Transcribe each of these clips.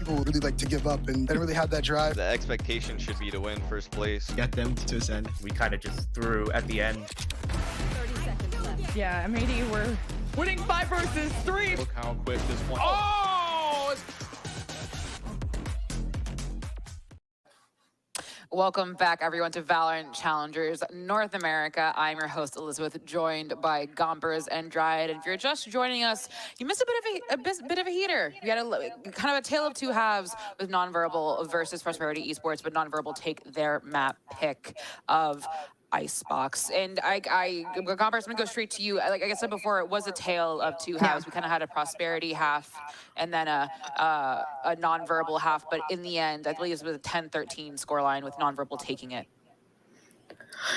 people would really like to give up, and they don't really have that drive. The expectation should be to win first place. Get them to ascend. We kind of just threw at the end. 30 seconds left. Yeah, MAD were winning 5 versus 3. Look how quick this one. Oh! Welcome back, everyone, to Valorant Challengers North America. I'm your host, Elizabeth, joined by Gompers and Dryad. And if you're just joining us, you missed a bit of a heater. We had kind of a tale of two halves with Nonverbal versus Prosperity Esports, but Nonverbal take their map pick of Icebox. And Gompers, I'm gonna go straight to you. Like I said before, it was a tale of two halves. We kind of had a Prosperity half and then a Nonverbal half, but in the end, I believe it was a 10-13 scoreline with Nonverbal taking it.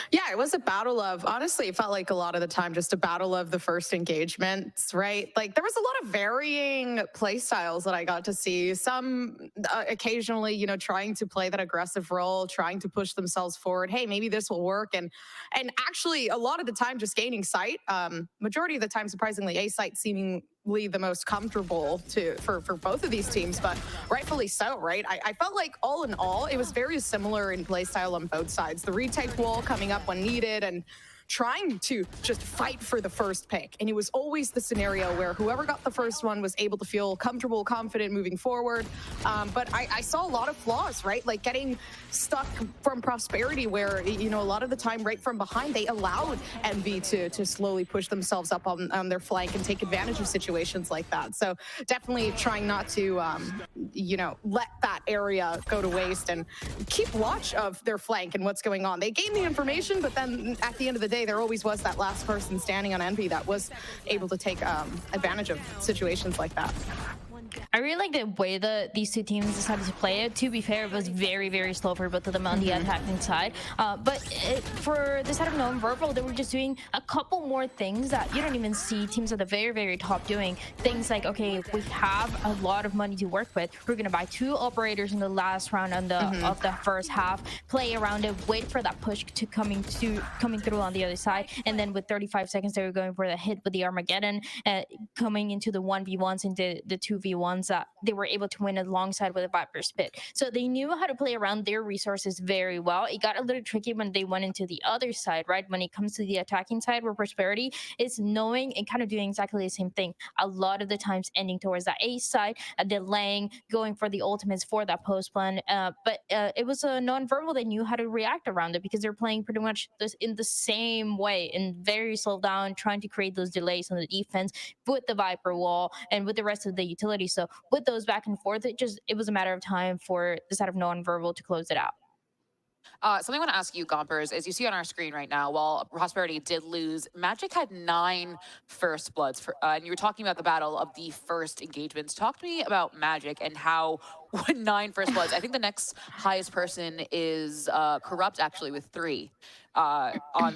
Yeah, it was a battle of, honestly, it felt like a lot of the time just a battle of the first engagements, right? Like there was a lot of varying play styles that I got to see. Some occasionally, you know, trying to play that aggressive role, trying to push themselves forward. Hey, maybe this will work. And actually a lot of the time just gaining sight. Majority of the time, surprisingly, A site seemingly the most comfortable for both of these teams, but rightfully so, right? I felt like all in all, it was very similar in playstyle on both sides. The retake wall coming up when needed and trying to just fight for the first pick. And it was always the scenario where whoever got the first one was able to feel comfortable, confident moving forward. But I saw a lot of flaws, right? Like getting stuck from Prosperity where, you know, a lot of the time right from behind, they allowed MV to slowly push themselves up on their flank and take advantage of situations like that. So definitely trying not to, you know, let that area go to waste and keep watch of their flank and what's going on. They gained the information, but then at the end of the day, there always was that last person standing on Envy that was able to take advantage of situations like that. I really like the way that these two teams decided to play it. To be fair, it was very, very slow for both of them on the attacking side. But for the side of Nonverbal, they were just doing a couple more things that you don't even see teams at the very, very top doing. Things like, okay, we have a lot of money to work with. We're going to buy 2 operators in the last round on the of the first half, play around it, wait for that push to coming through on the other side. And then with 35 seconds, they were going for the hit with the Armageddon, coming into the 1v1s into the 2v1s that they were able to win alongside with a Viper Spit. So they knew how to play around their resources very well. It got a little tricky when they went into the other side, right? When it comes to the attacking side, where Prosperity is knowing and kind of doing exactly the same thing. A lot of the times ending towards that A side, delaying, going for the ultimates for that post plan. But it was a Nonverbal that knew how to react around it because they're playing pretty much this in the same way and very slow down, trying to create those delays on the defense with the Viper wall and with the rest of the utilities. So with those back and forth, it was a matter of time for the side of Nonverbal to close it out. Something I want to ask you, Gompers, as you see on our screen right now, while Prosperity did lose, Magic had 9 first bloods. And you were talking about the battle of the first engagements. Talk to me about Magic and how 9 first bloods. I think the next highest person is Corrupt, actually, with 3 on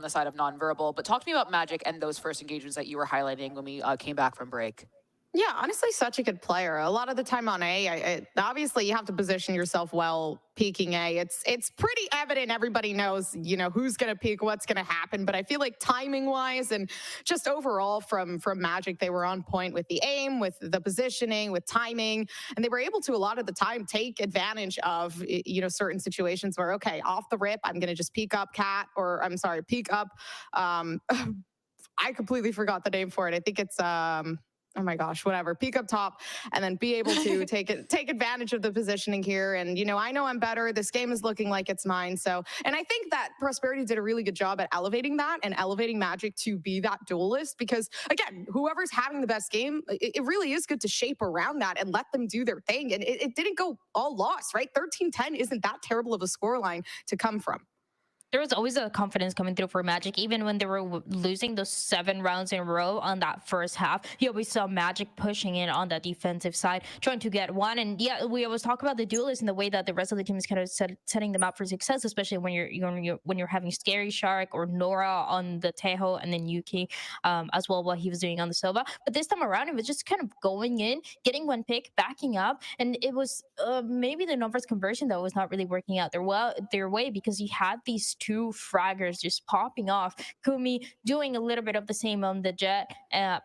the side of Nonverbal. But talk to me about Magic and those first engagements that you were highlighting when we came back from break. Yeah, honestly, such a good player. A lot of the time on A, obviously you have to position yourself well peeking A. It's pretty evident. Everybody knows, you know, who's going to peek, what's going to happen. But I feel like timing-wise and just overall from Magic, they were on point with the aim, with the positioning, with timing. And they were able to, a lot of the time, take advantage of, you know, certain situations where, okay, off the rip, I'm going to just peek up Cat, or I'm sorry, peek up. I completely forgot the name for it. I think it's... oh my gosh, whatever, peek up top and then be able to take advantage of the positioning here. And, you know I'm better. This game is looking like it's mine. So, and I think that Prosperity did a really good job at elevating that and elevating Magic to be that duelist, because again, whoever's having the best game, it really is good to shape around that and let them do their thing. And it didn't go all lost, right? 13-10 isn't that terrible of a scoreline to come from. There was always a confidence coming through for Magic, even when they were losing those 7 rounds in a row on that first half. You always saw Magic pushing in on that defensive side, trying to get one. And yeah, we always talk about the duelists and the way that the rest of the team is kind of setting them up for success, especially when you're having Scary Shark or Nora on the Tejo, and then Yuki as well, what he was doing on the Sova. But this time around, it was just kind of going in, getting one pick, backing up, and it was maybe the numbers conversion that was not really working out their way, because he had these two fraggers just popping off. Kumi doing a little bit of the same on the Jet,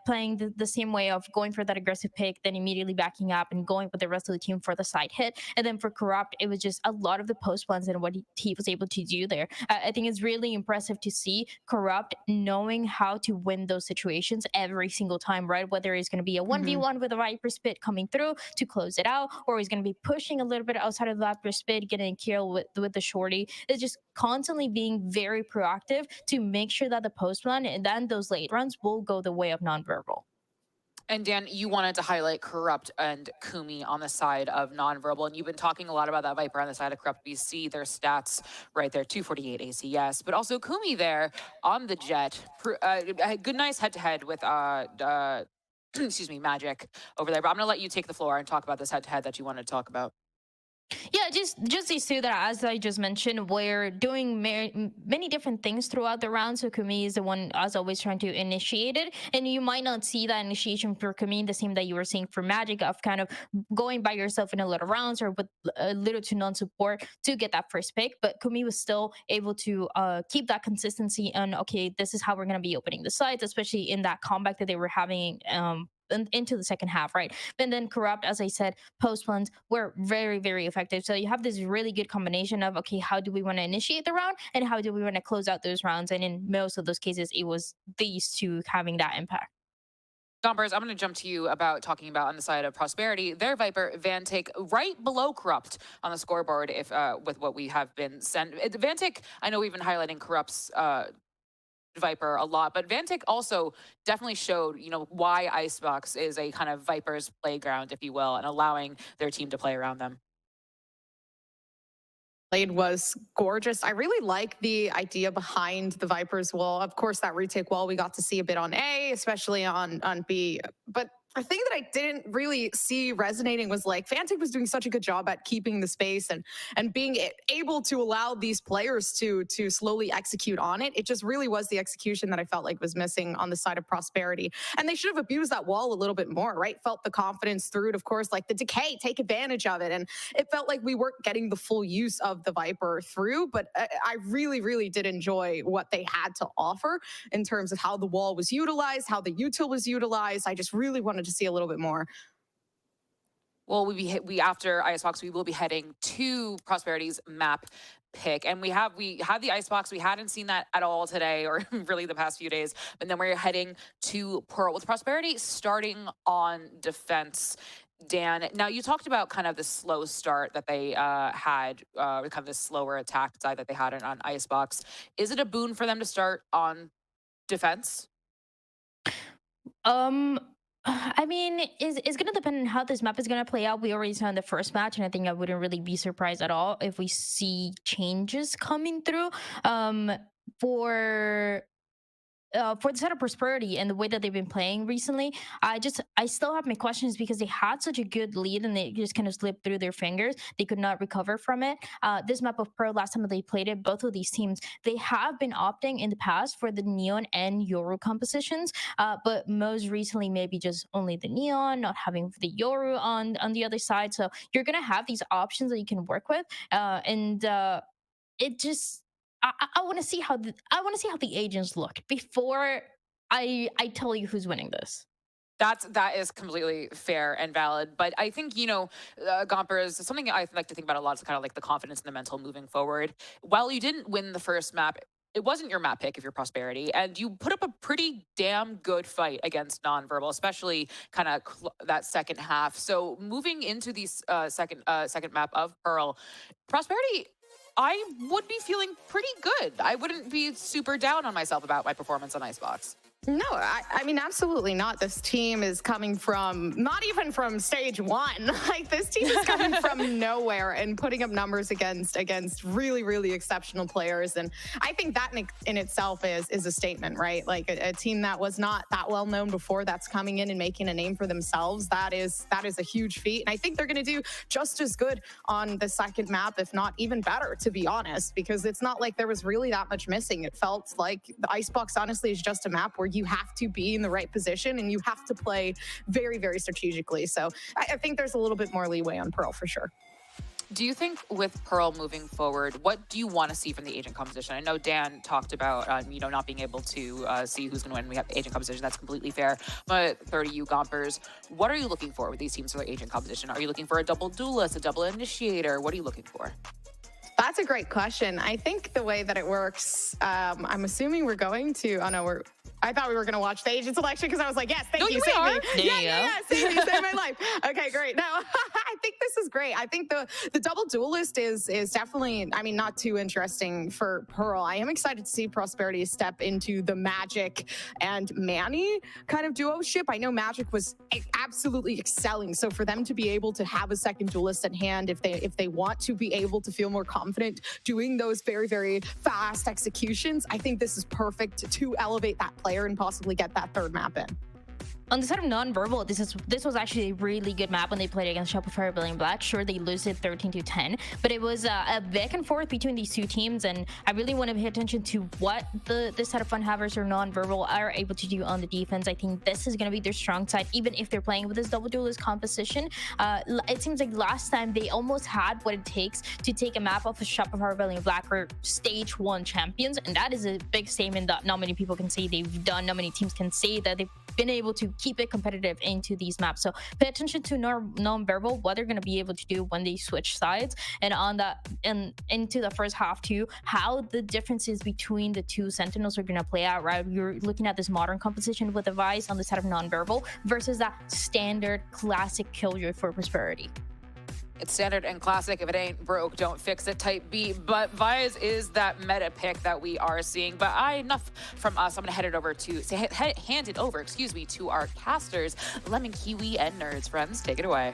playing the same way of going for that aggressive pick, then immediately backing up and going with the rest of the team for the side hit. And then for Corrupt, it was just a lot of the post plans and what he was able to do there. I think it's really impressive to see Corrupt knowing how to win those situations every single time, right? Whether it's going to be a 1v1 with a Viper Spit coming through to close it out, or he's going to be pushing a little bit outside of the Viper Spit, getting a kill with the shorty. It's just constantly being very proactive to make sure that the post plan and then those late runs will go the way of nonverbal. And Dan, you wanted to highlight Corrupt and Kumi on the side of nonverbal, and you've been talking a lot about that Viper on the side of Corrupt. We see their stats right there, 248 ACS, but also Kumi there on the Jet. Good, nice head-to-head with excuse me, Magic over there. But I'm gonna let you take the floor and talk about this head-to-head that you wanted to talk about. Yeah, just these two that, as I just mentioned, we're doing many different things throughout the round. So Kumi is the one, as always, trying to initiate it. And you might not see that initiation for Kumi the same that you were seeing for Magic, of kind of going by yourself in a little rounds or with a little to non-support to get that first pick. But Kumi was still able to keep that consistency on, okay, this is how we're going to be opening the sides, especially in that comeback that they were having into the second half, right? And then Corrupt, as I said, post plans were very, very effective. So you have this really good combination of, okay, how do we want to initiate the round and how do we want to close out those rounds? And in most of those cases, it was these two having that impact. Gompers, I'm going to jump to you about talking about on the side of Prosperity. Their Viper, Vantic, right below Corrupt on the scoreboard if with what we have been sent. Vantic, I know we've been highlighting Corrupt's Viper a lot, but Vantic also definitely showed, you know, why Icebox is a kind of Viper's playground, if you will, and allowing their team to play around them. Played was gorgeous. I really like the idea behind the Viper's wall. Of course, that retake wall we got to see a bit on A, especially on B, but the thing that I didn't really see resonating was like Vantic was doing such a good job at keeping the space and being able to allow these players to slowly execute on it. It just really was the execution that I felt like was missing on the side of Prosperity. And they should have abused that wall a little bit more, right? Felt the confidence through it, of course, like the decay, take advantage of it. And it felt like we weren't getting the full use of the Viper through, but I really, really did enjoy what they had to offer in terms of how the wall was utilized, how the util was utilized. I just really wanted to see a little bit more. Well, we after Icebox, we will be heading to Prosperity's map pick, and we have the Icebox. We hadn't seen that at all today, or really the past few days. And then we're heading to Pearl with Prosperity starting on defense. Dan, now you talked about kind of the slow start that they had, kind of the slower attack side that they had on Icebox. Is it a boon for them to start on defense? I mean, it's going to depend on how this map is going to play out. We already saw in the first match, and I think I wouldn't really be surprised at all if we see changes coming through for the side of Prosperity and the way that they've been playing recently. I still have my questions because they had such a good lead and they just kind of slipped through their fingers. They could not recover from it. This map of Pearl, last time that they played it, both of these teams, they have been opting in the past for the Neon and Yoru compositions, but most recently maybe just only the Neon, not having the Yoru on the other side. So you're gonna have these options that you can work with, and it just. I want to see how the agents look before I tell you who's winning this. That is completely fair and valid, but I think, you know, Gomper is something I like to think about a lot. Is kind of like the confidence and the mental moving forward. While you didn't win the first map, it wasn't your map pick if you're Prosperity, and you put up a pretty damn good fight against Nonverbal, especially kind of that second half. So moving into these second map of Pearl, Prosperity, I would be feeling pretty good. I wouldn't be super down on myself about my performance on Icebox. No, I mean, absolutely not. This team is coming from, not even from stage one. Like, this team is coming from nowhere and putting up numbers against really, really exceptional players. And I think that in itself is a statement, right? Like a team that was not that well known before, that's coming in and making a name for themselves. That is a huge feat. And I think they're going to do just as good on the second map, if not even better, to be honest, because it's not like there was really that much missing. It felt like the Icebox, honestly, is just a map where you have to be in the right position and you have to play very, very strategically. So I think there's a little bit more leeway on Pearl for sure. Do you think with Pearl moving forward, what do you want to see from the agent composition? I know Dan talked about, you know, not being able to see who's going to win. We have agent composition. That's completely fair. But 30U Gompers, what are you looking for with these teams for their agent composition? Are you looking for a double duelist, a double initiator? What are you looking for? That's a great question. I think the way that it works, I'm assuming we're going to, I thought we were going to watch the agent selection because I was like, yes, thank you, save me. Yeah, save me, save my life. Okay, great. No, I think this is great. I think the double duelist is definitely, I mean, not too interesting for Pearl. I am excited to see Prosperity step into the Magic and Manny kind of duo ship. I know Magic was absolutely excelling. So for them to be able to have a second duelist at hand, if they want to be able to feel more confident doing those very, very fast executions, I think this is perfect to elevate that player and possibly get that third map in. On the side of non-verbal, this was actually a really good map when they played against Shopify Rebellion Black. Sure, they lose it 13-10, but it was a back and forth between these two teams, and I really want to pay attention to what this set of fun havers or non-verbal are able to do on the defense. I think this is going to be their strong side, even if they're playing with this double duelist composition. It seems like last time they almost had what it takes to take a map off of Shopify Rebellion Black or stage 1 champions, and that is a big statement that not many people can say they've done. Not many teams can say that they've been able to keep it competitive into these maps. So pay attention to non-verbal, what they're going to be able to do when they switch sides, and on that and into the first half too, how the differences between the two Sentinels are going to play out, right? You're looking at this modern composition with the Vice on the side of non-verbal versus that standard classic Killjoy for Prosperity. It's standard and classic. If it ain't broke, don't fix it type B. But Viz is that meta pick that we are seeing. But enough from us. I'm going to hand it over to our casters, Lemon, Kiwi, and Nerds. Friends, take it away.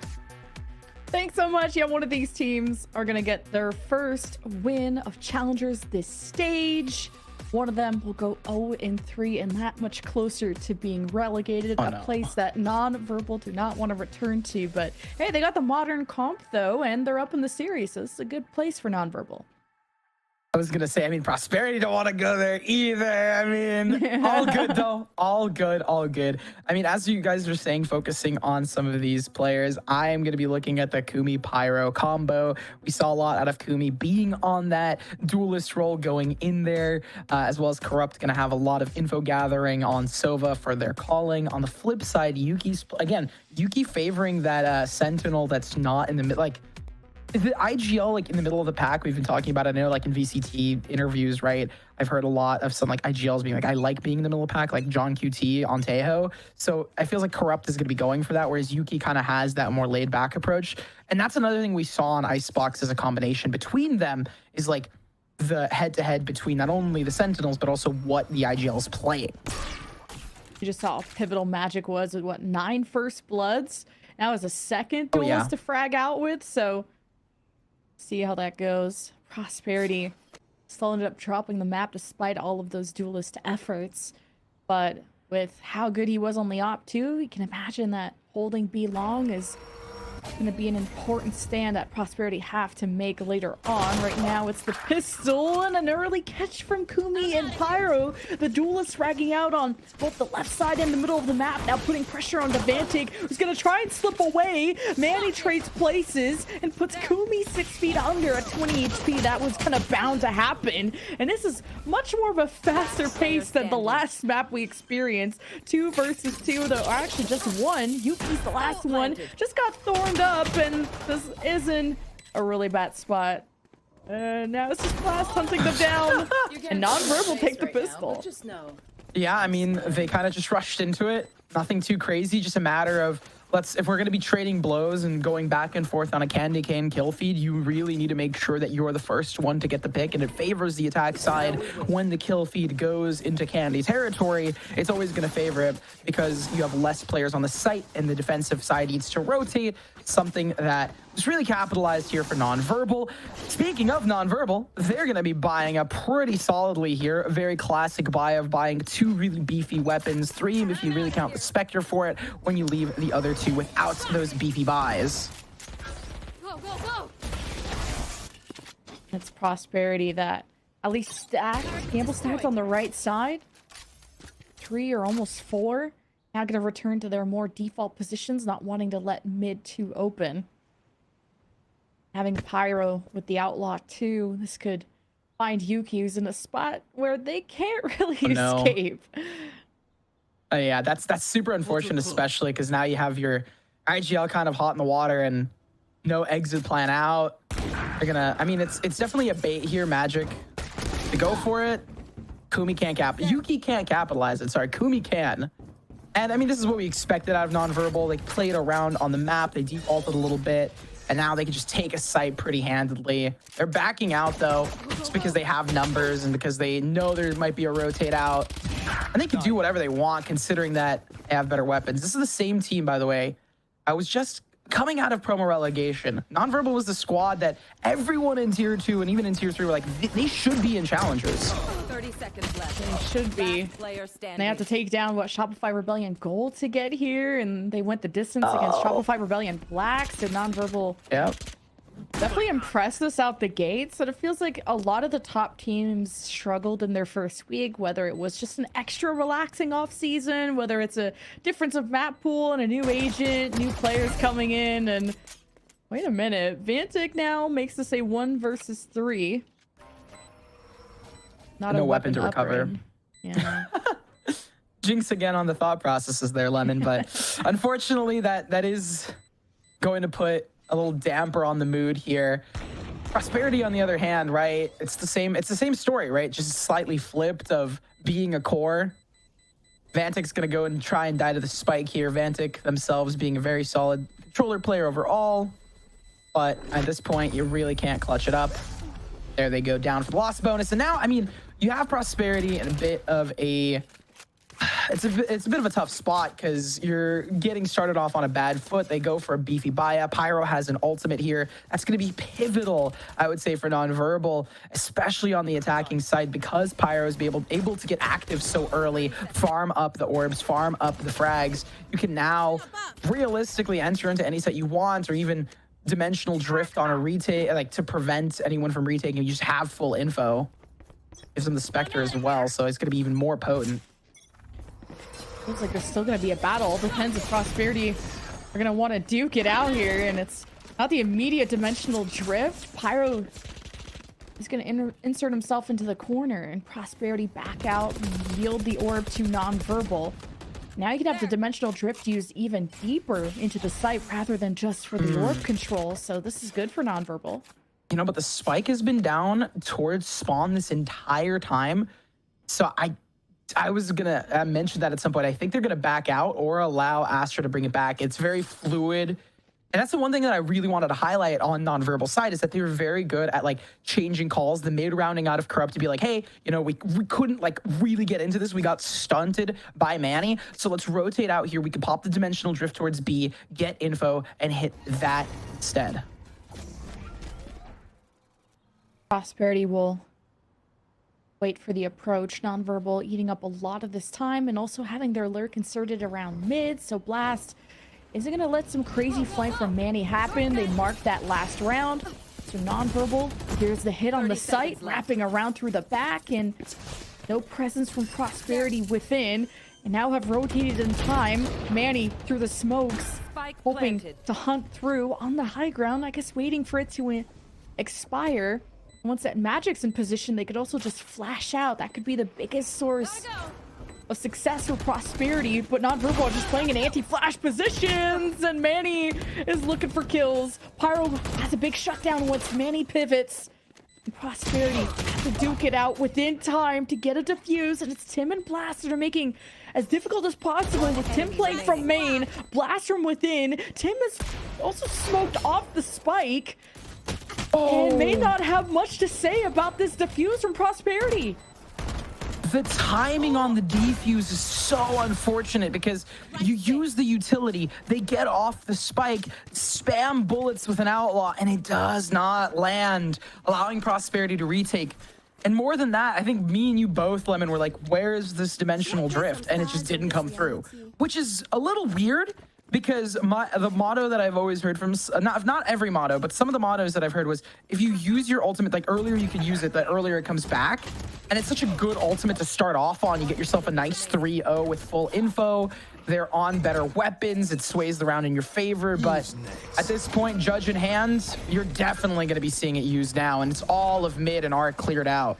Thanks so much. Yeah, one of these teams are going to get their first win of Challengers this stage. One of them will go 0-3 and that much closer to being relegated, place that non-verbal do not want to return to. But hey, they got the modern comp though, and they're up in the series, so it's a good place for non-verbal. I was gonna say, I mean, Prosperity don't want to go there either. I mean, all good though. All good, all good. I mean, as you guys are saying, focusing on some of these players, I am gonna be looking at the Kumi Pyro combo. We saw a lot out of Kumi being on that duelist role going in there, as well as Corrupt gonna have a lot of info gathering on Sova for their calling. On the flip side, Yuki's again, Yuki favoring that Sentinel that's not in the mid, like. The IGL, like in the middle of the pack, we've been talking about it. I know, like in VCT interviews, right? I've heard a lot of some like IGLs being like, I like being in the middle of the pack, like John QT on Tejo. So I feel like Corrupt is going to be going for that, whereas Yuki kind of has that more laid back approach. And that's another thing we saw on Icebox as a combination between them is like the head-to-head between not only the Sentinels, but also what the IGL is playing. You just saw how pivotal Magic was with what, 9 first bloods? Now is a second duelist to frag out with, so see how that goes. Prosperity still ended up dropping the map despite all of those duelist efforts. But with how good he was on the op too, you can imagine that holding B long is going to be an important stand that Prosperity have to make later on. Right now it's the pistol and an early catch from Kumi and Pyro. The duelists fragging out on both the left side and the middle of the map, now putting pressure on Devantic, who's going to try and slip away. Manny trades places and puts Kumi 6 feet under at 20 HP. That was kind of bound to happen. And this is much more of a faster pace than the last map we experienced. 2 versus 2, though, or actually just 1. Yuki's the last one. Just got thorned up, and this isn't a really bad spot. Now it's just Blast hunting them down, and non-verbal take the pistol. Yeah, I mean, they kind of just rushed into it. Nothing too crazy, just a matter of if we're going to be trading blows and going back and forth on a candy cane kill feed, you really need to make sure that you're the first one to get the pick, and it favors the attack side when the kill feed goes into candy territory. It's always going to favor it because you have less players on the site and the defensive side needs to rotate, something that was really capitalized here for non-verbal. Speaking of non-verbal, they're going to be buying up pretty solidly here. A very classic buy of buying 2 really beefy weapons, 3 if you really count the Spectre for it, when you leave the other 2 without those beefy buys. Go, go, go! It's Prosperity that at least stack. Gamble stacks on the right side. 3 or almost 4. Now going to return to their more default positions, not wanting to let mid 2 open. Having Pyro with the Outlaw too, this could find Yuki, who's in a spot where they can't really escape. Yeah, that's super unfortunate, especially because now you have your IGL kind of hot in the water and no exit plan out. They're gonna, I mean, it's definitely a bait here, Magic. They go for it. Kumi can't Yuki can't capitalize it. Sorry, Kumi can. And I mean, this is what we expected out of Nonverbal. They played around on the map. They defaulted a little bit. And now they can just take a site pretty handedly. They're backing out, though, just because they have numbers and because they know there might be a rotate out. And they can do whatever they want, considering that they have better weapons. This is the same team, by the way. I was just coming out of promo relegation. Nonverbal was the squad that everyone in Tier 2 and even in Tier 3 were like, they should be in Challengers. 30 seconds left. They should be. And they have to take down what Shopify Rebellion Gold to get here, and they went the distance against Shopify Rebellion Blacks. So Nonverbal definitely impressed us out the gates. But it feels like a lot of the top teams struggled in their first week, whether it was just an extra relaxing off season, whether it's a difference of map pool and a new agent, new players coming in. And wait a minute, Vantic now makes this a 1 versus 3. Not no a weapon to recover. Yeah. Jinx again on the thought processes there, Lemon. But unfortunately, that is going to put a little damper on the mood here. Prosperity, on the other hand, right? It's the same story, right? Just slightly flipped of being a core. Vantic's gonna go and try and die to the spike here. Vantic themselves being a very solid controller player overall, but at this point, you really can't clutch it up. There they go, down for the loss bonus. And now, I mean, you have Prosperity in a bit of a... It's a bit of a tough spot because you're getting started off on a bad foot. They go for a beefy buy-up. Pyro has an ultimate here. That's going to be pivotal, I would say, for Nonverbal, especially on the attacking side, because Pyro is able to get active so early, farm up the orbs, farm up the frags. You can now realistically enter into any set you want, or even dimensional drift on a retake, like to prevent anyone from retaking. You just have full info. Gives them the Spectre as well, so it's going to be even more potent. Looks like there's still going to be a battle. Depends if Prosperity are going to want to duke it out here, and it's not the immediate dimensional drift. Pyro is going to insert himself into the corner, and Prosperity back out and yield the orb to Nonverbal. Now you can have the dimensional drift used even deeper into the site rather than just for the orb control, so this is good for Nonverbal. You know, but the spike has been down towards spawn this entire time, so I was gonna mention that at some point. I think they're gonna back out or allow Astra to bring it back. It's very fluid. And that's the one thing that I really wanted to highlight on Nonverbal side, is that they were very good at like changing calls. The mid rounding out of Corrupt to be like, hey, you know, we couldn't like really get into this. We got stunted by Manny. So let's rotate out here. We can pop the dimensional drift towards B, get info, and hit that instead. Prosperity will wait for the approach. Nonverbal eating up a lot of this time and also having their lurk inserted around mid. So Blast isn't going to let some crazy flank from Manny happen. They marked that last round. So Nonverbal, here's the hit on the site, wrapping around through the back, and no presence from Prosperity within. And now have rotated in time. Manny through the smokes, hoping to hunt through on the high ground. I guess waiting for it to expire. Once that Magic's in position, they could also just flash out. That could be the biggest source of success for Prosperity, but Nonverbal just playing in anti-flash positions, and Manny is looking for kills. Pyro has a big shutdown once Manny pivots. And Prosperity has to duke it out within time to get a defuse, and it's Tim and Blast that are making as difficult as possible, with Tim playing from main, Blast from within. Tim is also smoked off the spike. And may not have much to say about this defuse from Prosperity. The timing on the defuse is so unfortunate because you use the utility, they get off the spike, spam bullets with an outlaw, and it does not land, allowing Prosperity to retake. And more than that, I think me and you both, Lemon, were like, where is this dimensional drift? And it just didn't come through, which is a little weird because the motto that I've always heard from, not every motto, but some of the mottos that I've heard was, if you use your ultimate, like earlier you could use it, that earlier it comes back. And it's such a good ultimate to start off on. You get yourself a nice 3-0 with full info. They're on better weapons. It sways the round in your favor. But at this point, Judge in hand, you're definitely going to be seeing it used now. And it's all of mid and Arc cleared out.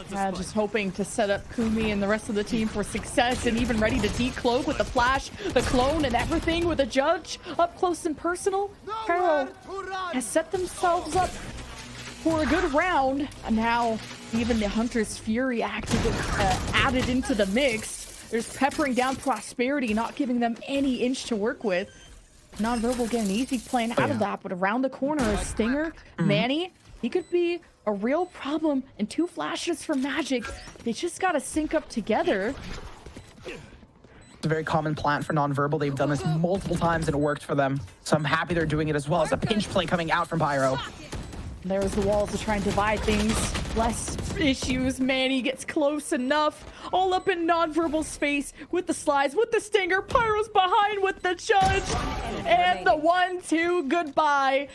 Just hoping to set up Kumi and the rest of the team for success, and even ready to decloak with the flash, the clone, and everything with a Judge up close and personal. Pyro has set themselves up for a good round. And now even the Hunter's Fury added into the mix. There's peppering down Prosperity, not giving them any inch to work with. Nonverbal get an easy plan out of that, but around the corner is Stinger. Manny, he could be a real problem, and 2 flashes from Magic. They just gotta sync up together. It's a very common plant for Nonverbal. They've done this multiple times and it worked for them. So I'm happy they're doing it as well. As a pinch play coming out from Pyro. There's the walls to try and divide things. Less issues. Manny gets close enough. All up in Nonverbal's face with the slides, with the Stinger. Pyro's behind with the Judge. And the 1-2 goodbye.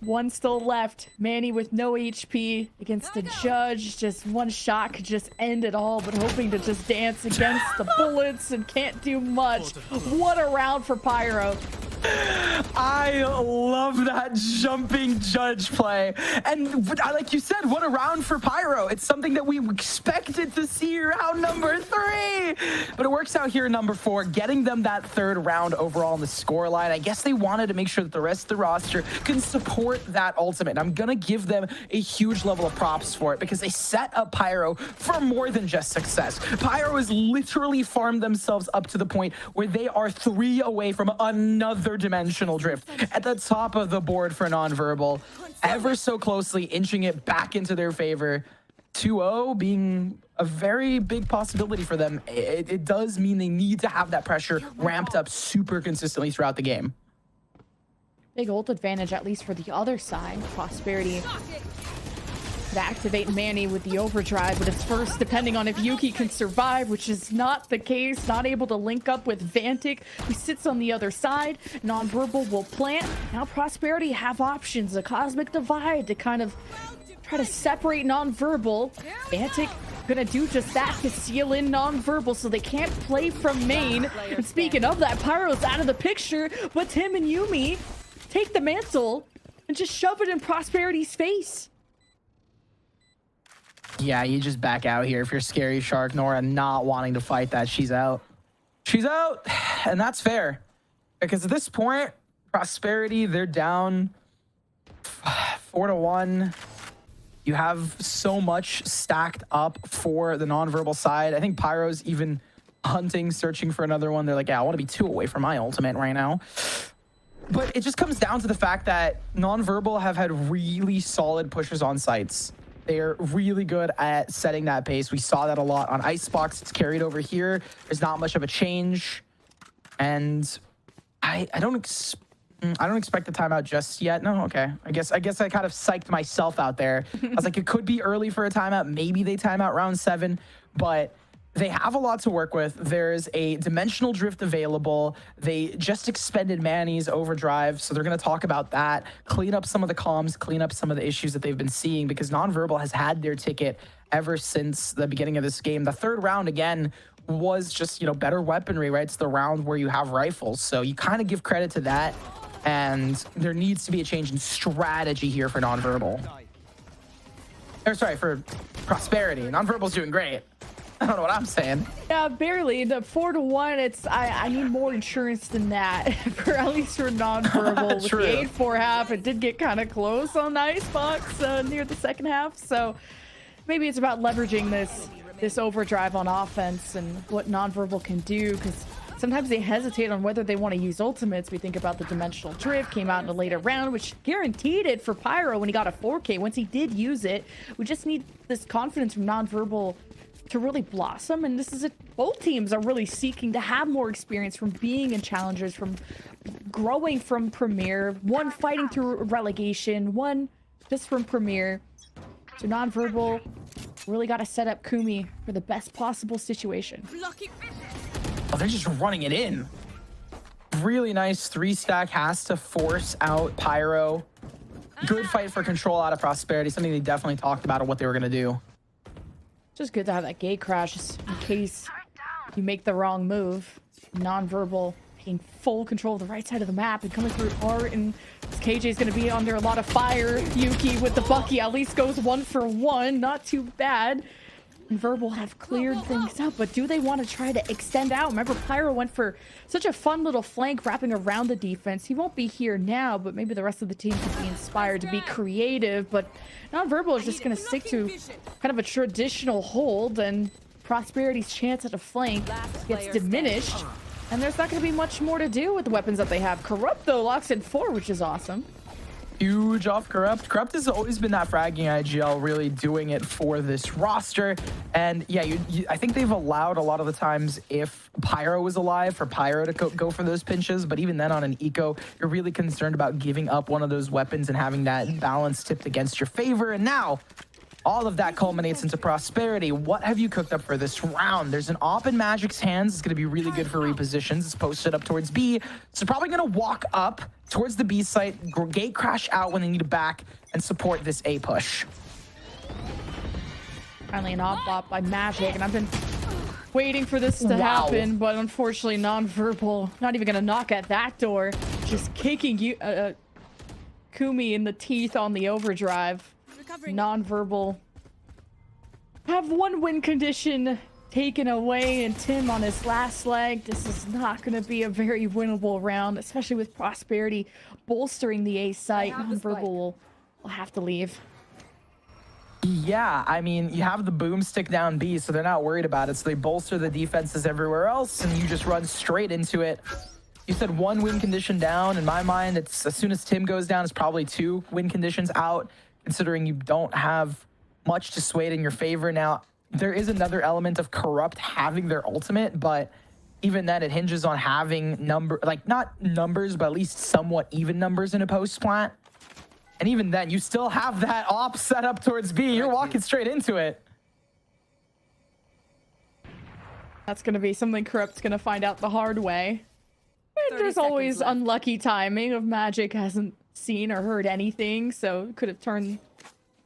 One still left. Manny with no HP against the Judge. Just one shot could just end it all, but hoping to just dance against the bullets and can't do much. What a round for Pyro. I love that jumping Judge play. And like you said, what a round for Pyro. It's something that we expected to see round number 3. But it works out here in number 4, getting them that 3rd round overall on the scoreline. I guess they wanted to make sure that the rest of the roster can support that ultimate. And I'm going to give them a huge level of props for it, because they set up Pyro for more than just success. Pyro has literally farmed themselves up to the point where they are 3 away from another dimensional drift at the top of the board for Nonverbal, ever so closely inching it back into their favor. 2-0 being a very big possibility for them. It does mean they need to have that pressure ramped up super consistently throughout the game. Big ult advantage, at least for the other side. Prosperity could activate Manny with the overdrive, but it's first depending on if Yuki can survive, which is not the case. Not able to link up with Vantic, who sits on the other side. Nonverbal will plant. Now Prosperity have options. A Cosmic Divide to kind of try to separate Nonverbal. Vantic gonna do just that to seal in Nonverbal so they can't play from main. And speaking of that, Pyro's out of the picture, but Tim and Yumi take the mantle and just shove it in Prosperity's face. Yeah, you just back out here if you're Scary Shark. Nora not wanting to fight that. She's out. She's out, and that's fair. Because at this point, Prosperity, they're down 4-1. You have so much stacked up for the Nonverbal side. I think Pyro's even hunting, searching for another one. They're like, yeah, I want to be 2 away from my ultimate right now. But it just comes down to the fact that Nonverbal have had really solid pushes on sites. They're really good at setting that pace. We saw that a lot on Icebox. It's carried over here. There's not much of a change. And I don't expect the timeout just yet. No, okay. I guess I kind of psyched myself out there. I was like, it could be early for a timeout. Maybe they time out round 7, but they have a lot to work with. There's a dimensional drift available. They just expended Manny's overdrive, so they're going to talk about that, clean up some of the comms, clean up some of the issues that they've been seeing, because Nonverbal has had their ticket ever since the beginning of this game. The 3rd round, again, was just, you know, better weaponry, right? It's the round where you have rifles, so you kind of give credit to that, and there needs to be a change in strategy here for Nonverbal. Or sorry, for Prosperity. Nonverbal's doing great. I don't know what I'm saying. Yeah, barely. The 4-1, it's I need more insurance than that, for at least for Nonverbal. With the 8-4 half, it did get kind of close on the Icebox near the second half. So maybe it's about leveraging this overdrive on offense and what Nonverbal can do, because sometimes they hesitate on whether they want to use ultimates. We think about the dimensional drift, came out in a later round, which guaranteed it for Pyro when he got a 4K. Once he did use it, we just need this confidence from Nonverbal to really blossom, and this is it. Both teams are really seeking to have more experience from being in Challengers, from growing from Premier, one fighting through relegation, one just from Premier. So Nonverbal really got to set up Kumi for the best possible situation. Oh, they're just running it in. really nice 3-stack has to force out Pyro. Good fight for control out of Prosperity, something they definitely talked about what they were going to do. Just good to have that gate crash just in case you make the wrong move. Non-verbal taking full control of the right side of the map and coming through hard, and KJ is going to be under a lot of fire. Yuki with the Bucky at least goes 1 for 1, not too bad. And Verbal have cleared things up, but do they want to try to extend out? Remember, Pyro went for such a fun little flank wrapping around the defense. He won't be here now, but maybe the rest of the team could be inspired to be creative. But Non-Verbal is just going to stick to kind of a traditional hold, and Prosperity's chance at a flank gets diminished. And there's not going to be much more to do with the weapons that they have. Corrupt, though, locks in 4, which is awesome. Huge off Corrupt. Corrupt has always been that fragging IGL, really doing it for this roster. And yeah, I think they've allowed a lot of the times, if Pyro was alive, for Pyro to go for those pinches. But even then on an eco, you're really concerned about giving up one of those weapons and having that balance tipped against your favor. And now all of that culminates into Prosperity. What have you cooked up for this round? There's an op in Magic's hands. It's going to be really good for repositions. It's posted up towards B. So probably going to walk up towards the B site, gate crash out when they need to back, and support this A push. Finally an op bot by Magic, and I've been waiting for this to happen, but unfortunately Non-Verbal not even going to knock at that door. Just kicking you, Kumi in the teeth on the overdrive. Non-Verbal have 1 win condition taken away, and Tim on his last leg. This is not going to be a very winnable round, especially with Prosperity bolstering the A site. Non-Verbal will have to leave. Yeah, I mean, you have the boomstick down B, so they're not worried about it. So they bolster the defenses everywhere else, and you just run straight into it. You said 1 win condition down. In my mind, it's as soon as Tim goes down, it's probably 2 win conditions out, considering you don't have much to sway it in your favor. Now, there is another element of Corrupt having their ultimate, but even then it hinges on having not numbers, but at least somewhat even numbers in a post plant. And even then, you still have that op set up towards B. You're walking straight into it. That's going to be something Corrupt's going to find out the hard way. And there's always unlucky timing of Magic hasn't seen or heard anything, so could have turned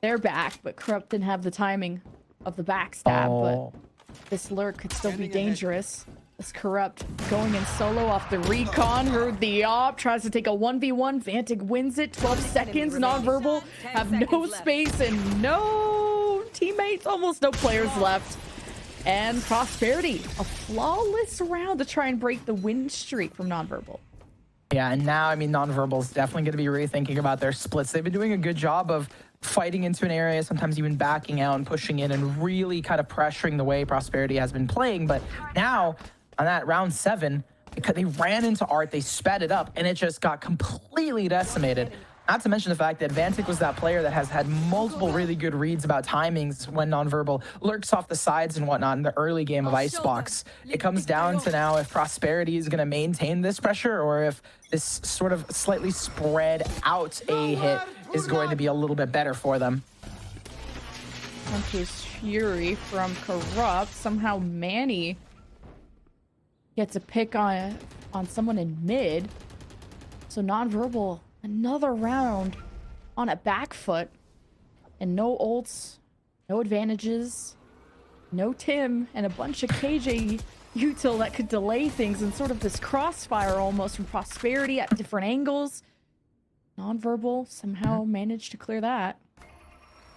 their back, but Corrupt didn't have the timing of the backstab. But this lurk could still be dangerous. This Corrupt going in solo off the recon, heard the op, tries to take a 1v1. Vantig wins it, 12 seconds. Non-Verbal have no space and no teammates, almost no players left. And Prosperity, a flawless round to try and break the win streak from Non-Verbal. Yeah, and now, I mean, Non-Verbal is definitely going to be rethinking about their splits. They've been doing a good job of fighting into an area, sometimes even backing out and pushing in and really kind of pressuring the way Prosperity has been playing. But now, on that round 7, because they ran into Art, they sped it up, and it just got completely decimated. Not to mention the fact that Vantic was that player that has had multiple really good reads about timings when Non-Verbal lurks off the sides and whatnot in the early game of Icebox. It comes down to now if Prosperity is going to maintain this pressure, or if this sort of slightly spread out A hit is going to be a little bit better for them. Hunter's Fury from Corrupt. Somehow Manny gets a pick on someone in mid. So Non-Verbal, another round on a back foot, and no ults, no advantages, no Tim, and a bunch of KJ util that could delay things in sort of this crossfire almost from Prosperity at different angles. Non-Verbal somehow managed to clear that.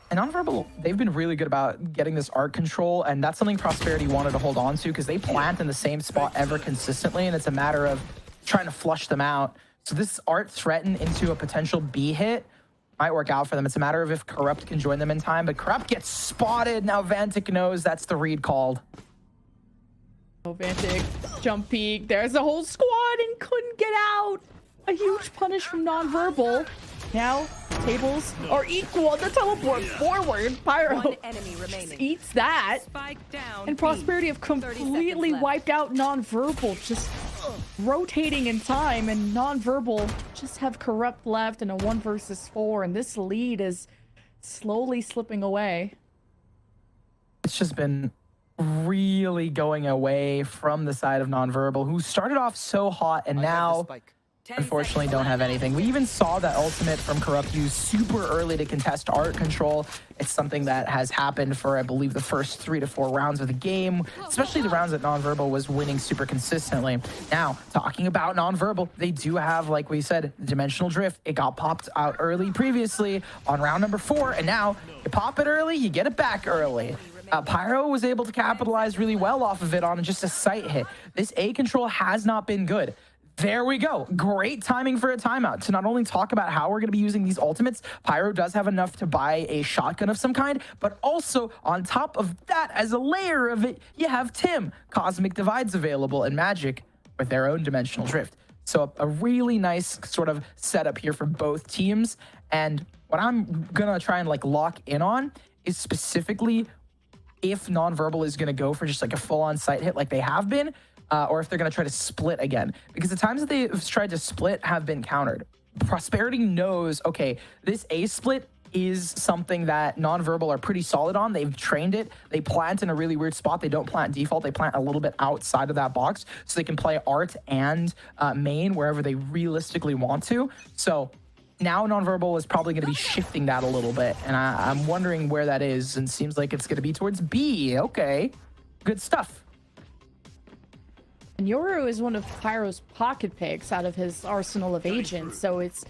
And Non-Verbal, they've been really good about getting this art control, and that's something Prosperity wanted to hold on to, because they plant in the same spot ever consistently, and it's a matter of trying to flush them out. So this art threaten into a potential B hit might work out for them. It's a matter of if Corrupt can join them in time, but Corrupt gets spotted. Now Vantic knows that's the read called. Oh, Vantic, jump peek. There's a whole squad and couldn't get out. A huge punish from Non-Verbal. Now, tables are equal. The teleport forward. Pyro eats that. And Prosperity have completely wiped out Non-Verbal. Just rotating in time, and Non-Verbal just have Corrupt left in a 1 versus 4, and this lead is slowly slipping away. It's just been really going away from the side of Nonverbal, who started off so hot and now unfortunately don't have anything. We even saw that ultimate from Corrupt use super early to contest art control. It's something that has happened for, I believe, the first 3 to 4 rounds of the game, especially the rounds that Nonverbal was winning super consistently. Now, talking about Nonverbal, they do have, like we said, Dimensional Drift. It got popped out early previously on round number 4, and now you pop it early, you get it back early. Pyro was able to capitalize really well off of it on just a sight hit. This A control has not been good. There we go. Great timing for a timeout to not only talk about how we're going to be using these ultimates. Pyro does have enough to buy a shotgun of some kind, but also on top of that, as a layer of it, you have Tim. Cosmic Divides available and Magic with their own Dimensional Drift. So a really nice sort of setup here for both teams. And what I'm going to try and like lock in on is specifically if Nonverbal is going to go for just like a full-on sight hit like they have been, or if they're going to try to split again. Because the times that they've tried to split have been countered. Prosperity knows, okay, this A split is something that Nonverbal are pretty solid on. They've trained it. They plant in a really weird spot. They don't plant default. They plant a little bit outside of that box so they can play art and main wherever they realistically want to. So now Nonverbal is probably going to be shifting that a little bit. And I'm wondering where that is, and seems like it's going to be towards B. Okay, good stuff. And Yoru is one of Pyro's pocket picks out of his arsenal of agents, so it's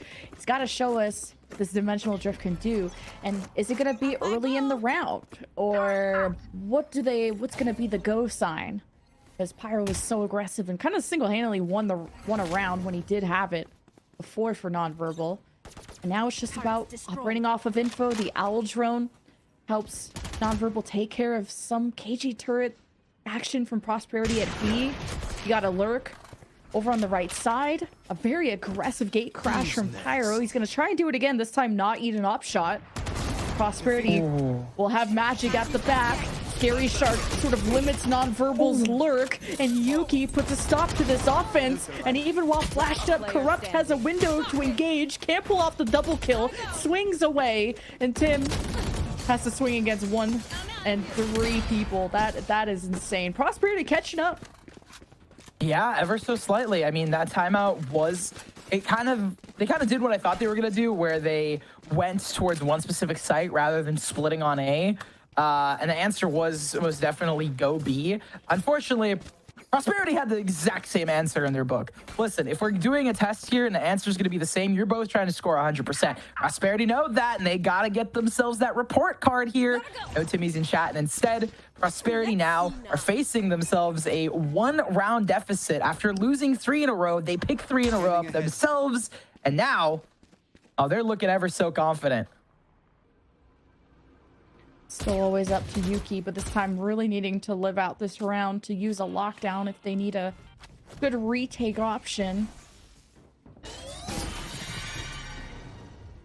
got to show us what this Dimensional Drift can do. And is it going to be early in the round, or what's going to be the go sign? Because Pyro was so aggressive and kind of single-handedly won a round when he did have it before for Nonverbal. And now it's just about operating off of info. The Owl drone helps Nonverbal take care of some KG turret action from Prosperity at B. You got a lurk over on the right side. A very aggressive gate crash from Pyro. He's going to try and do it again, this time not eat an up shot. Prosperity will have Magic at the back. Scary Shark sort of limits Nonverbal's lurk, and Yuki puts a stop to this offense. And even while flashed up, Corrupt has a window to engage, can't pull off the double kill, swings away, and Tim has to swing against 1 and 3 people. That is insane. Prosperity catching up. Yeah, ever so slightly. I mean, that timeout was, they kind of did what I thought they were going to do, where they went towards one specific site rather than splitting on A. And the answer was definitely go B. Unfortunately, Prosperity had the exact same answer in their book. Listen, if we're doing a test here and the answer is going to be the same, you're both trying to score 100%. Prosperity know that, and they got to get themselves that report card here. No Timmy's in chat, and instead, Prosperity now are facing themselves a 1-round deficit. After losing 3 in a row, they pick 3 in a row up themselves, and now, oh, they're looking ever so confident. Still always up to Yuki, but this time really needing to live out this round to use a lockdown if they need a good retake option.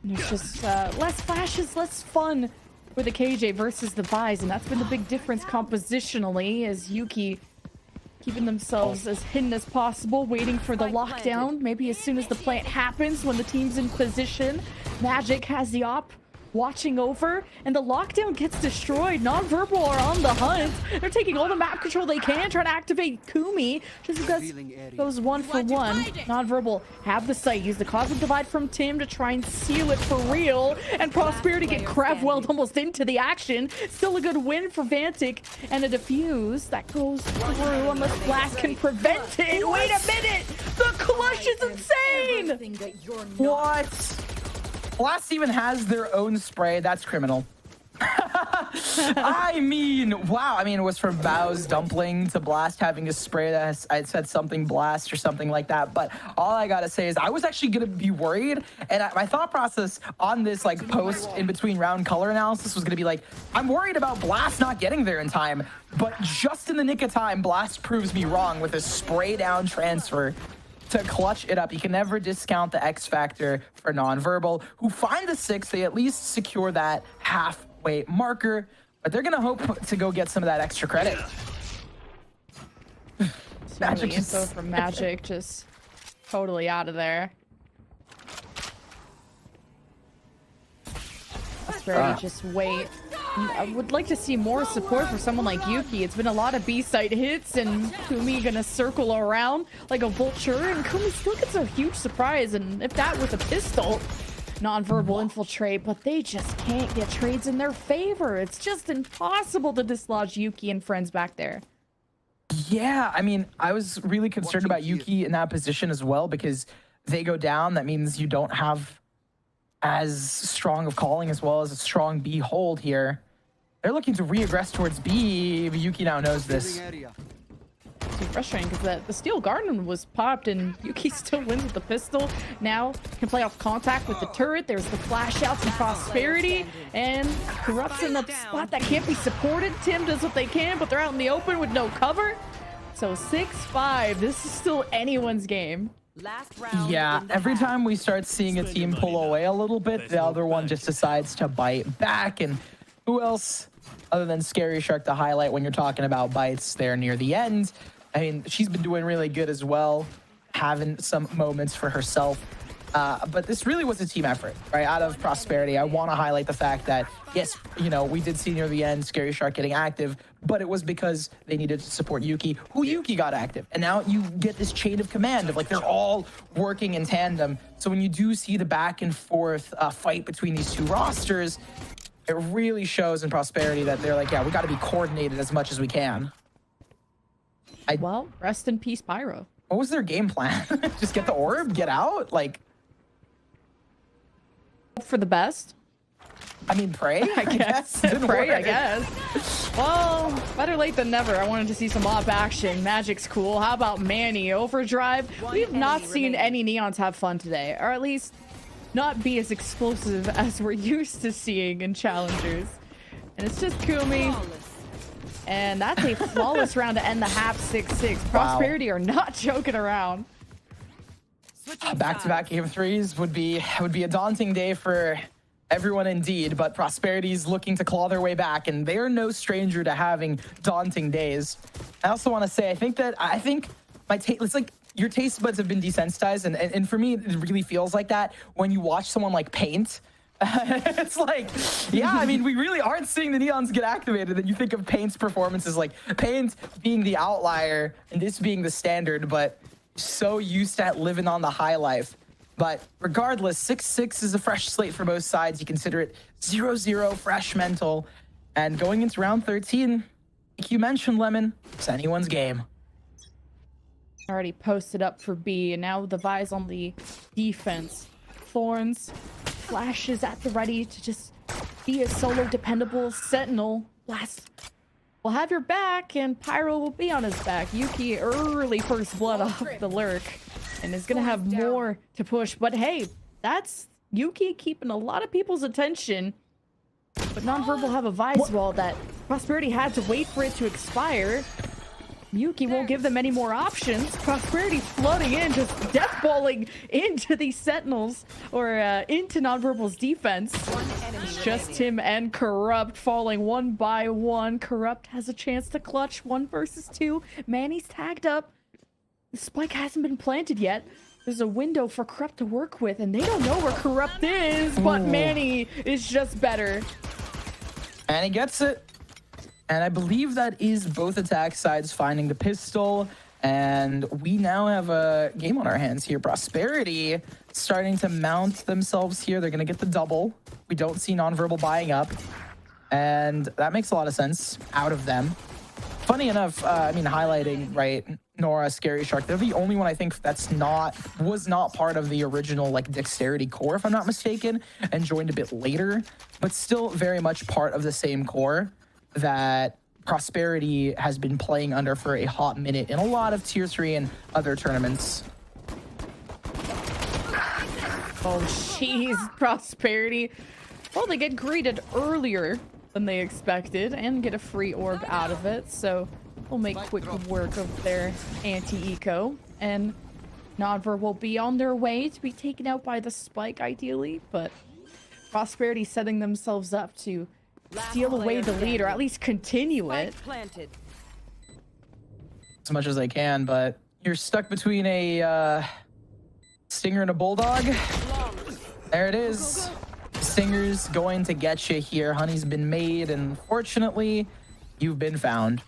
And it's just less flashes, less fun with the KJ versus the Vise, and that's been the big difference compositionally, as Yuki keeping themselves as hidden as possible, waiting for the lockdown. Maybe as soon as the plant happens, when the team's in position, Magic has the op watching over, and the lockdown gets destroyed. Nonverbal are on the hunt. They're taking all the map control they can, trying to activate Kumi, just because it goes 1 for 1. Nonverbal have the site, use the Cosmic Divide from Tim to try and seal it for real, and Prosperity get Crabwelled almost into the action. Still a good win for Vantic, and a defuse that goes through unless Blast can prevent it. Wait a minute! The clutch is insane! What? Blast even has their own spray. That's criminal. I mean, wow. I mean, it was from Bow's Dumpling to Blast having a spray that I said something Blast or something like that. But all I gotta say is I was actually gonna be worried, and my thought process on this like post in between round color analysis was gonna be like, I'm worried about Blast not getting there in time. But just in the nick of time, Blast proves me wrong with a spray down transfer to clutch it up. You can never discount the X factor for Nonverbal, who find the 6. They at least secure that halfway marker, but they're gonna hope to go get some of that extra credit. Magic info from Magic, just totally out of there. Prosperity just wait. I would like to see more support for someone like Yuki. It's been a lot of B-side hits and Kumi gonna circle around like a vulture, and Kumi still gets a huge surprise, and if that was a pistol, non-verbal infiltrate, but they just can't get trades in their favor. It's just impossible to dislodge Yuki and friends back there. Yeah, I mean, I was really concerned about Yuki in that position as well, because they go down. That means you don't have as strong of calling as well as a strong B hold here. They're looking to re-aggress towards B, but Yuki now knows this. It's frustrating because the Steel Garden was popped and Yuki still wins with the pistol. Now can play off contact with the turret. There's the flash outs and Prosperity, and Corrupt's in the spot that can't be supported. Tim does what they can, but they're out in the open with no cover. So 6-5. This is still anyone's game. Yeah, every time we start seeing a team pull away a little bit, the other one just decides to bite back. And who else other than Scary Shark to highlight when you're talking about bites there near the end? I mean, she's been doing really good as well, having some moments for herself. But this really was a team effort, right? Out of Prosperity, I want to highlight the fact that, yes, you know, we did see near the end Scary Shark getting active, but it was because they needed to support Yuki, who Yuki got active. And now you get this chain of command of, like, they're all working in tandem. So when you do see the back and forth fight between these two rosters, it really shows in Prosperity that they're like, yeah, we got to be coordinated as much as we can. Well, rest in peace, Pyro. What was their game plan? Just get the orb, get out? Like, for the best. I mean, pray, I guess. Pray, I guess. Well, better late than never. I wanted to see some op action. Magic's cool. How about Manny? Overdrive? We've not seen any Neons have fun today, or at least not be as explosive as we're used to seeing in Challengers. And it's just Kumi. And that's a flawless round to end the half 6-6. Prosperity are not joking around. Back-to-back game threes would be a daunting day for everyone indeed, but Prosperity's looking to claw their way back, and they are no stranger to having daunting days. I also want to say, I think my taste, it's like your taste buds have been desensitized, and for me, it really feels like that when you watch someone like Paint. It's like, yeah, I mean, we really aren't seeing the Neons get activated. And you think of Paint's performances, like Paint being the outlier and this being the standard, but so used to living on the high life. But regardless, 6-6 is a fresh slate for both sides. You consider it 0-0 fresh mental. And going into round 13, like you mentioned, Lemon, it's anyone's game. Already posted up for B, and now the Vi's on the defense. Thorns flashes at the ready to just be a solo dependable sentinel. Blast will have your back, and Pyro will be on his back. Yuki early first blood off the lurk, and is gonna have more to push. But hey, that's Yuki keeping a lot of people's attention. But non-verbal have a Vi's wall that Prosperity had to wait for it to expire. Yuki won't give them any more options. Prosperity flooding in, just deathballing into these Sentinels, or into non-verbal's defense. It's just him and Corrupt falling one by one. Corrupt has a chance to clutch 1 versus 2. Manny's tagged up. The spike hasn't been planted yet. There's a window for Corrupt to work with, and they don't know where Corrupt is, but Manny is just better. And he gets it. And I believe that is both attack sides finding the pistol. And we now have a game on our hands here. Prosperity starting to mount themselves here. They're going to get the double. We don't see non-verbal buying up. And that makes a lot of sense out of them. Funny enough, I mean, highlighting, right, Nora, Scary Shark, they're the only one I think that's was not part of the original, like, Dexterity core, if I'm not mistaken, and joined a bit later, but still very much part of the same core that Prosperity has been playing under for a hot minute in a lot of Tier 3 and other tournaments. Oh, jeez, Prosperity. Well, they get greeted earlier than they expected and get a free orb out of it, so we'll make quick work of their anti-eco. And non-verbal will be on their way to be taken out by the spike, ideally, but Prosperity setting themselves up to steal away the lead, or at least continue it. As much as I can, but you're stuck between a Stinger and a Bulldog. There it is. Stinger's going to get you here. Honey's been made, and unfortunately, you've been found.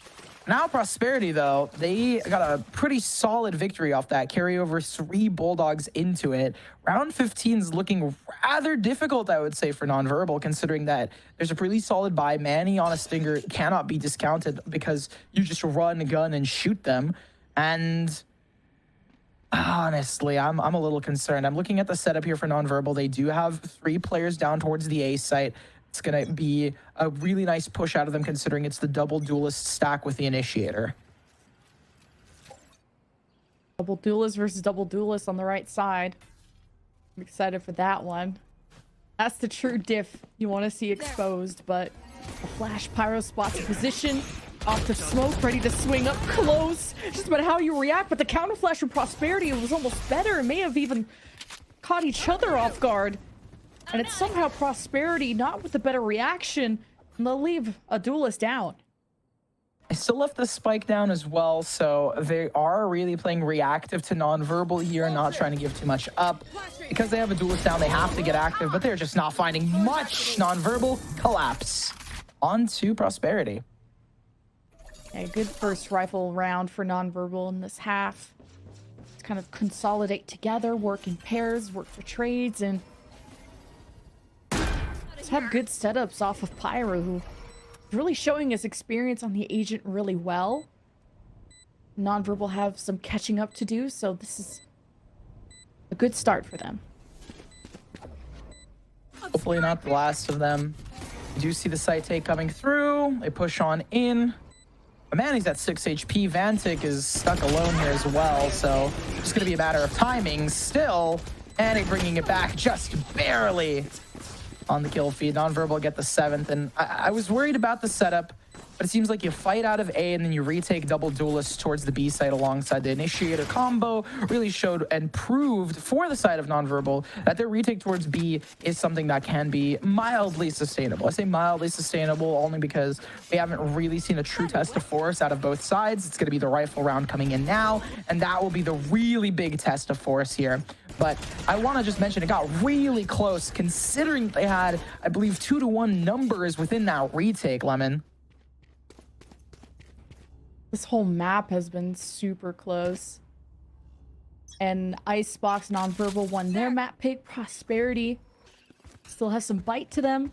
Now Prosperity, though, they got a pretty solid victory off that. Carry over 3 Bulldogs into it. Round 15 is looking rather difficult, I would say, for Nonverbal, considering that there's a pretty solid buy. Manny on a Stinger cannot be discounted because you just run, gun, and shoot them. And honestly, I'm a little concerned. I'm looking at the setup here for Nonverbal. They do have 3 players down towards the A site. It's going to be a really nice push out of them, considering it's the double duelist stack with the initiator. Double duelist versus double duelist on the right side. I'm excited for that one. That's the true diff you want to see exposed, but a flash pyro spots a position off the smoke, ready to swing up close. Just about how you react, but the counter flash from Prosperity was almost better. It may have even caught each other off guard. And it's somehow Prosperity, not with the better reaction, and they'll leave a duelist down. I still left the spike down as well, so they are really playing reactive to Nonverbal here, not trying to give too much up. Because they have a duelist down, they have to get active, but they're just not finding much. Nonverbal collapse. On to Prosperity. A good first rifle round for Nonverbal in this half. Let's kind of consolidate together, work in pairs, work for trades, and have good setups off of Pyro, who is really showing his experience on the agent really well. Nonverbal have some catching up to do, so this is a good start for them. Hopefully not the last of them. You do see the site take coming through. They push on in. But man, he's at 6 HP. Vantic is stuck alone here as well, so it's going to be a matter of timing still. And bringing it back just barely on the kill feed. Nonverbal get the 7th, and I was worried about the setup, but it seems like you fight out of A and then you retake double duelists towards the B site alongside the initiator combo. Really showed and proved for the side of Nonverbal that their retake towards B is something that can be mildly sustainable. I say mildly sustainable only because we haven't really seen a true test of force out of both sides. It's going to be the rifle round coming in now, and that will be the really big test of force here. But I want to just mention it got really close, considering they had, I believe, 2-to-1 numbers within that retake, Lemon. This whole map has been super close. And Icebox Nonverbal won their map pick. Prosperity still has some bite to them.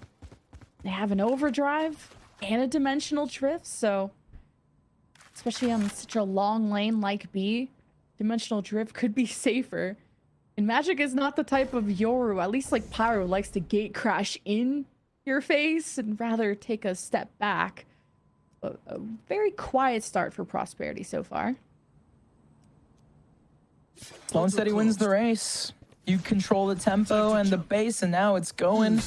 They have an overdrive and a dimensional drift, so especially on such a long lane like B, dimensional drift could be safer. And Magic is not the type of Yoru, at least like Pyro, likes to gate crash in your face and rather take a step back. A very quiet start for Prosperity so far. Slow and steady wins the race. You control the tempo and the base, and now it's going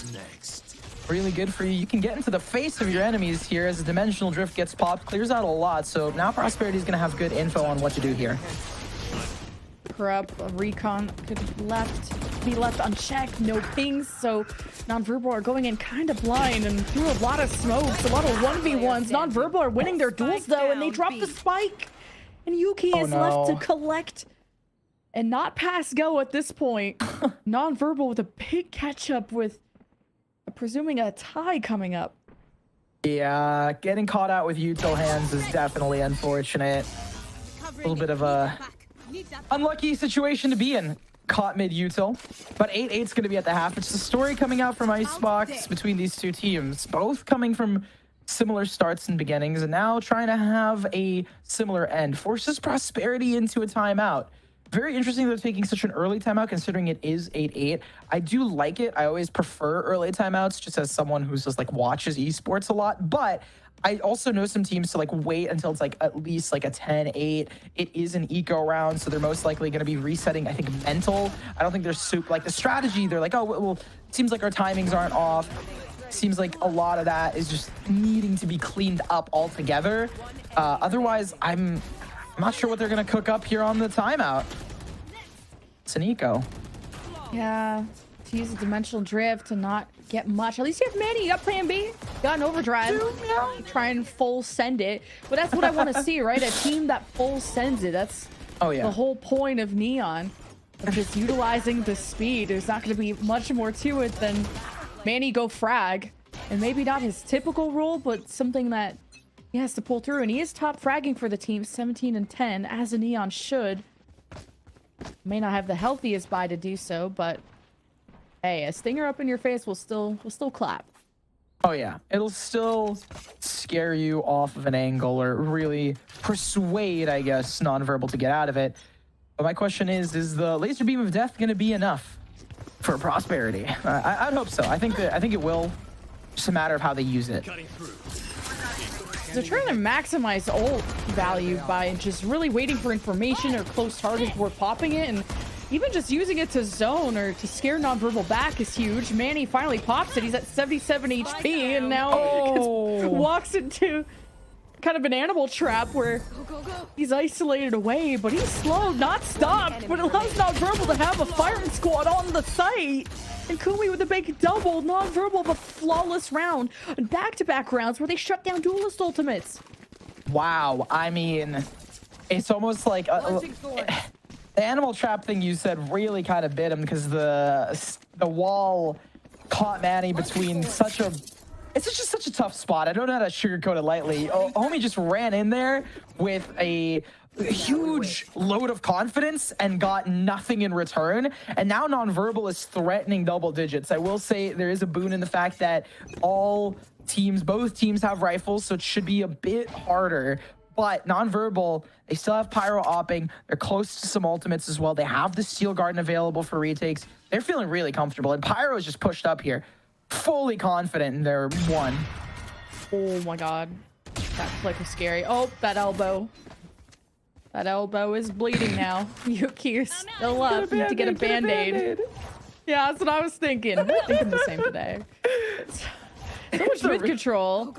really good for you. You can get into the face of your enemies here as the dimensional drift gets popped, clears out a lot. So now Prosperity is going to have good info on what to do here. Up a recon could be left unchecked, no pings, so Nonverbal are going in kind of blind and through a lot of smokes, a lot of 1v1s. Nonverbal are winning their duels though, and they drop the spike, and Yuki is left to collect and not pass go at this point. Nonverbal with a big catch up with presuming a tie coming up. Yeah, getting caught out with util hands is definitely unfortunate. A little bit of a unlucky situation to be in, caught mid-util. But 8-8's going to be at the half. It's the story coming out from Icebox between these two teams, both coming from similar starts and beginnings, and now trying to have a similar end. Forces Prosperity into a timeout. Very interesting they're taking such an early timeout, considering it is 8-8. I do like it. I always prefer early timeouts, just as someone who's just like watches esports a lot, but I also know some teams to like wait until it's like at least like a 10-8. It is an eco round, so they're most likely going to be resetting, I think, mental. I don't think they're super like the strategy. They're like, oh, well, it seems like our timings aren't off. Seems like a lot of that is just needing to be cleaned up altogether. Otherwise, I'm not sure what they're going to cook up here on the timeout. It's an eco. Yeah, to use a dimensional drift to not get much. At least you have Manny. You got plan B. You got an overdrive. Try and full send it. But that's what I want to see, right? A team that full sends it. That's the whole point of Neon. Of just utilizing the speed. There's not going to be much more to it than Manny go frag, and maybe not his typical role, but something that he has to pull through. And he is top fragging for the team, 17 and 10, as a Neon should. May not have the healthiest buy to do so, but hey, a stinger up in your face will still clap. Oh yeah, it'll still scare you off of an angle or really persuade, I guess, Nonverbal to get out of it. But my question is the laser beam of death going to be enough for Prosperity? I'd hope so. I think it will. Just a matter of how they use it. They're trying to maximize ult value by just really waiting for information or close targets before popping it, and even just using it to zone or to scare Nonverbal back is huge. Manny finally pops it. He's at 77 HP and now walks into kind of an animal trap where he's isolated away, but he's slowed, not stopped, but it allows Nonverbal to have a firing squad on the site. And Kumi with a big double, Nonverbal with a flawless round. And back-to-back rounds where they shut down duelist ultimates. Wow, I mean, it's almost like the animal trap thing you said really kind of bit him because the wall caught Manny between such a tough spot. I don't know how to sugarcoat it lightly. Homie just ran in there with a huge load of confidence and got nothing in return. And now Nonverbal is threatening double digits. I will say there is a boon in the fact that both teams have rifles, so it should be a bit harder. But Nonverbal, they still have pyro opping. They're close to some ultimates as well. They have the steel garden available for retakes. They're feeling really comfortable. And pyro is just pushed up here, fully confident in their one. Oh my god. That flick was scary. Oh, that elbow. That elbow is bleeding now. Yuki is still up. Need to get a band-aid. Yeah, that's what I was thinking. We're thinking the same today. So much mid control.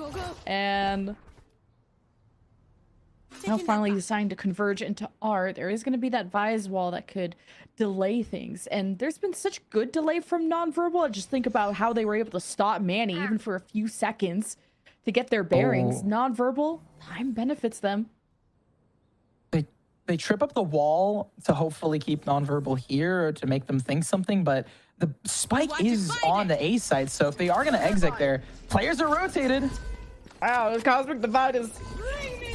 And now finally deciding to converge into R. There is going to be that Vise wall that could delay things. And there's been such good delay from Nonverbal. I just think about how they were able to stop Manny even for a few seconds to get their bearings. Nonverbal, time benefits them. They trip up the wall to hopefully keep Nonverbal here or to make them think something, but the spike is on the A side, so if they are going to exit there, players are rotated. Wow, the Cosmic Divide is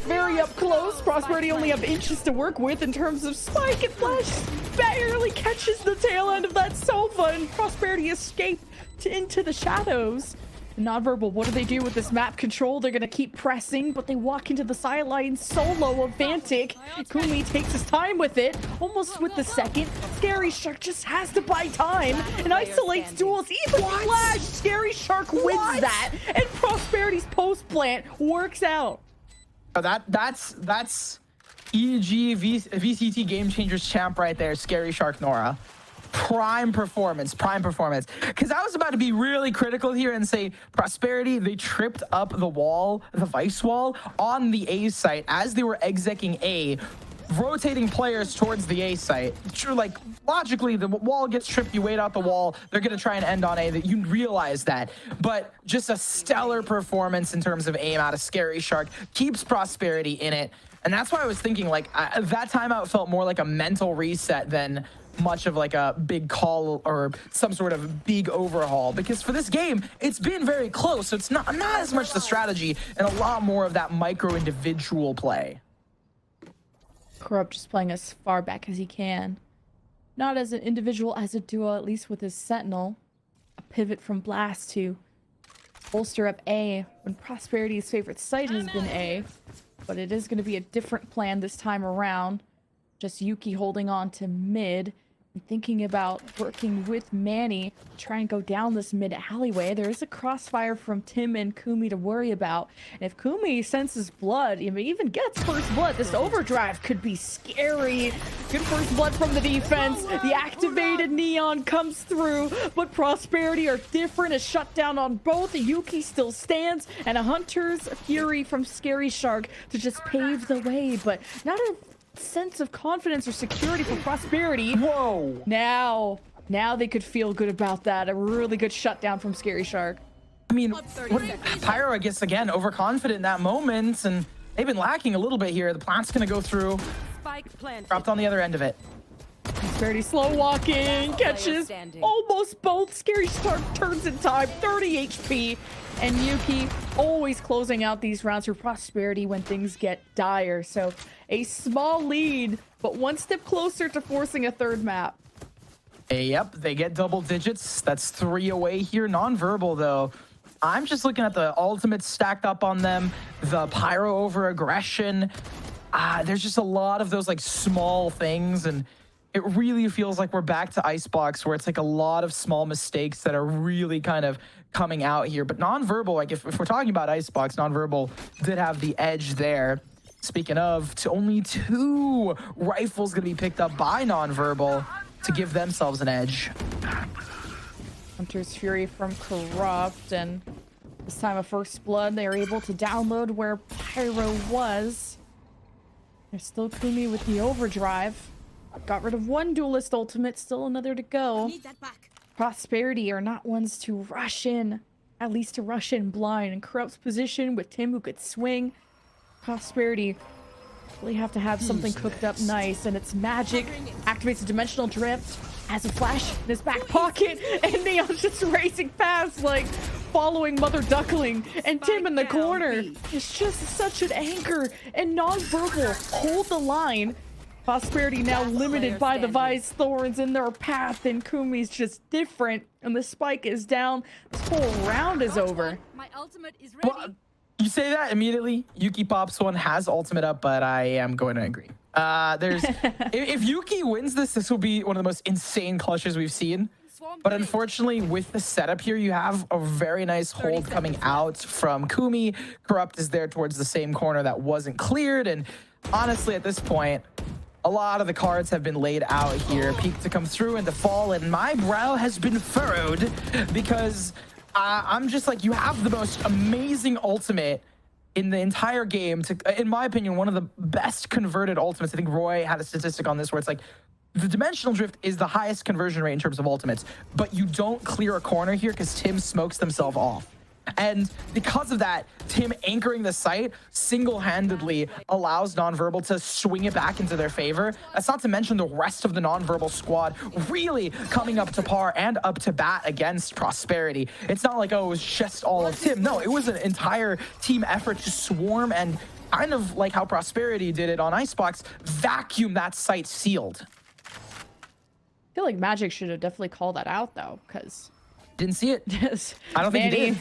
very up close. Prosperity only have inches to work with in terms of spike, and Flash barely catches the tail end of that Sova, and Prosperity escape into the shadows. Nonverbal, what do they do with this map control? They're going to keep pressing, but they walk into the sideline solo of Vantic. Kumi takes his time with it, almost with the second. Scary Shark just has to buy time and isolates duels. Even Flash, Scary Shark wins that, and Prosperity's post plant works out. That's EG VCT Game Changers champ right there, Scary Shark Nora. Prime performance. Because I was about to be really critical here and say Prosperity, they tripped up the wall, the Vice wall, on the A site as they were execing A, rotating players towards the A site. True, like, logically, the wall gets tripped, you wait out the wall, they're going to try and end on A, that you realize that. But just a stellar performance in terms of aim out of Scary Shark, keeps Prosperity in it. And that's why I was thinking, like, that timeout felt more like a mental reset than much of like a big call or some sort of big overhaul, because for this game it's been very close, so it's not as much the strategy and a lot more of that micro individual play. Corrupt just playing as far back as he can, not as an individual, as a duo, at least with his Sentinel. A pivot from Blast to bolster up A when Prosperity's favorite site has been A, but it is going to be a different plan this time around. Just Yuki holding on to mid and thinking about working with Manny to try and go down this mid alleyway. There is a crossfire from Tim and Kumi to worry about. And if Kumi senses blood, even gets first blood, this overdrive could be scary. Good first blood from the defense. The activated Neon comes through, but Prosperity are different. A shutdown on both. Yuki still stands, and a Hunter's Fury from Scary Shark to just pave the way, but not a sense of confidence or security for Prosperity. Whoa! Now they could feel good about that. A really good shutdown from Scary Shark. I mean, Pyro, I guess, again, overconfident in that moment, and they've been lacking a little bit here. The plant's gonna go through. Dropped on the other end of it. Prosperity slow walking, catches almost both. Scary Start turns in time, 30 HP. And Yuki always closing out these rounds for Prosperity when things get dire. So a small lead, but one step closer to forcing a third map. Yep, they get double digits. That's 3 away here. Non-verbal, though. I'm just looking at the ultimates stacked up on them. The pyro over aggression. There's just a lot of those like small things, and it really feels like we're back to Icebox, where it's like a lot of small mistakes that are really kind of coming out here. But non-verbal, like if we're talking about Icebox, non-verbal did have the edge there. Speaking of, only 2 rifles gonna be picked up by non-verbal to give themselves an edge. Hunter's Fury from Corrupt, and this time of First Blood, they are able to download where Pyro was. There's still Kumi with the overdrive. Got rid of 1 duelist ultimate, still another to go. Prosperity are not ones to rush in, at least to rush in blind. In Corrupt's position with Tim who could swing. Prosperity really have to have something cooked up nice, and it's magic. Activates a dimensional drift, has a flash in his back pocket, and Neon's just racing past, like following Mother Duckling. And Tim in the corner is just such an anchor, and non-verbal hold the line. Prosperity now limited by the Vice Thorns in their path, and Kumi's just different, and the spike is down. This whole round is over. My ultimate is ready. Well, you say that immediately. Yuki pops one, has ultimate up, but I am going to agree. If Yuki wins this, this will be one of the most insane clutches we've seen. But unfortunately, with the setup here, you have a very nice hold coming out from Kumi. Corrupt is there towards the same corner that wasn't cleared, and honestly, at this point, a lot of the cards have been laid out here. Peak to come through and to fall, and my brow has been furrowed because I'm just like, you have the most amazing ultimate in the entire game. In my opinion, one of the best converted ultimates. I think Roy had a statistic on this where it's like, the dimensional drift is the highest conversion rate in terms of ultimates, but you don't clear a corner here because Tim smokes himself off. And because of that, Tim anchoring the site single-handedly allows non-verbal to swing it back into their favor. That's not to mention the rest of the non-verbal squad really coming up to par and up to bat against Prosperity. It's not like, oh, it was just all of Tim. No, it was an entire team effort to swarm and kind of like how Prosperity did it on Icebox, vacuum that site sealed. I feel like Magic should have definitely called that out, though, because... Didn't see it. I don't think he did.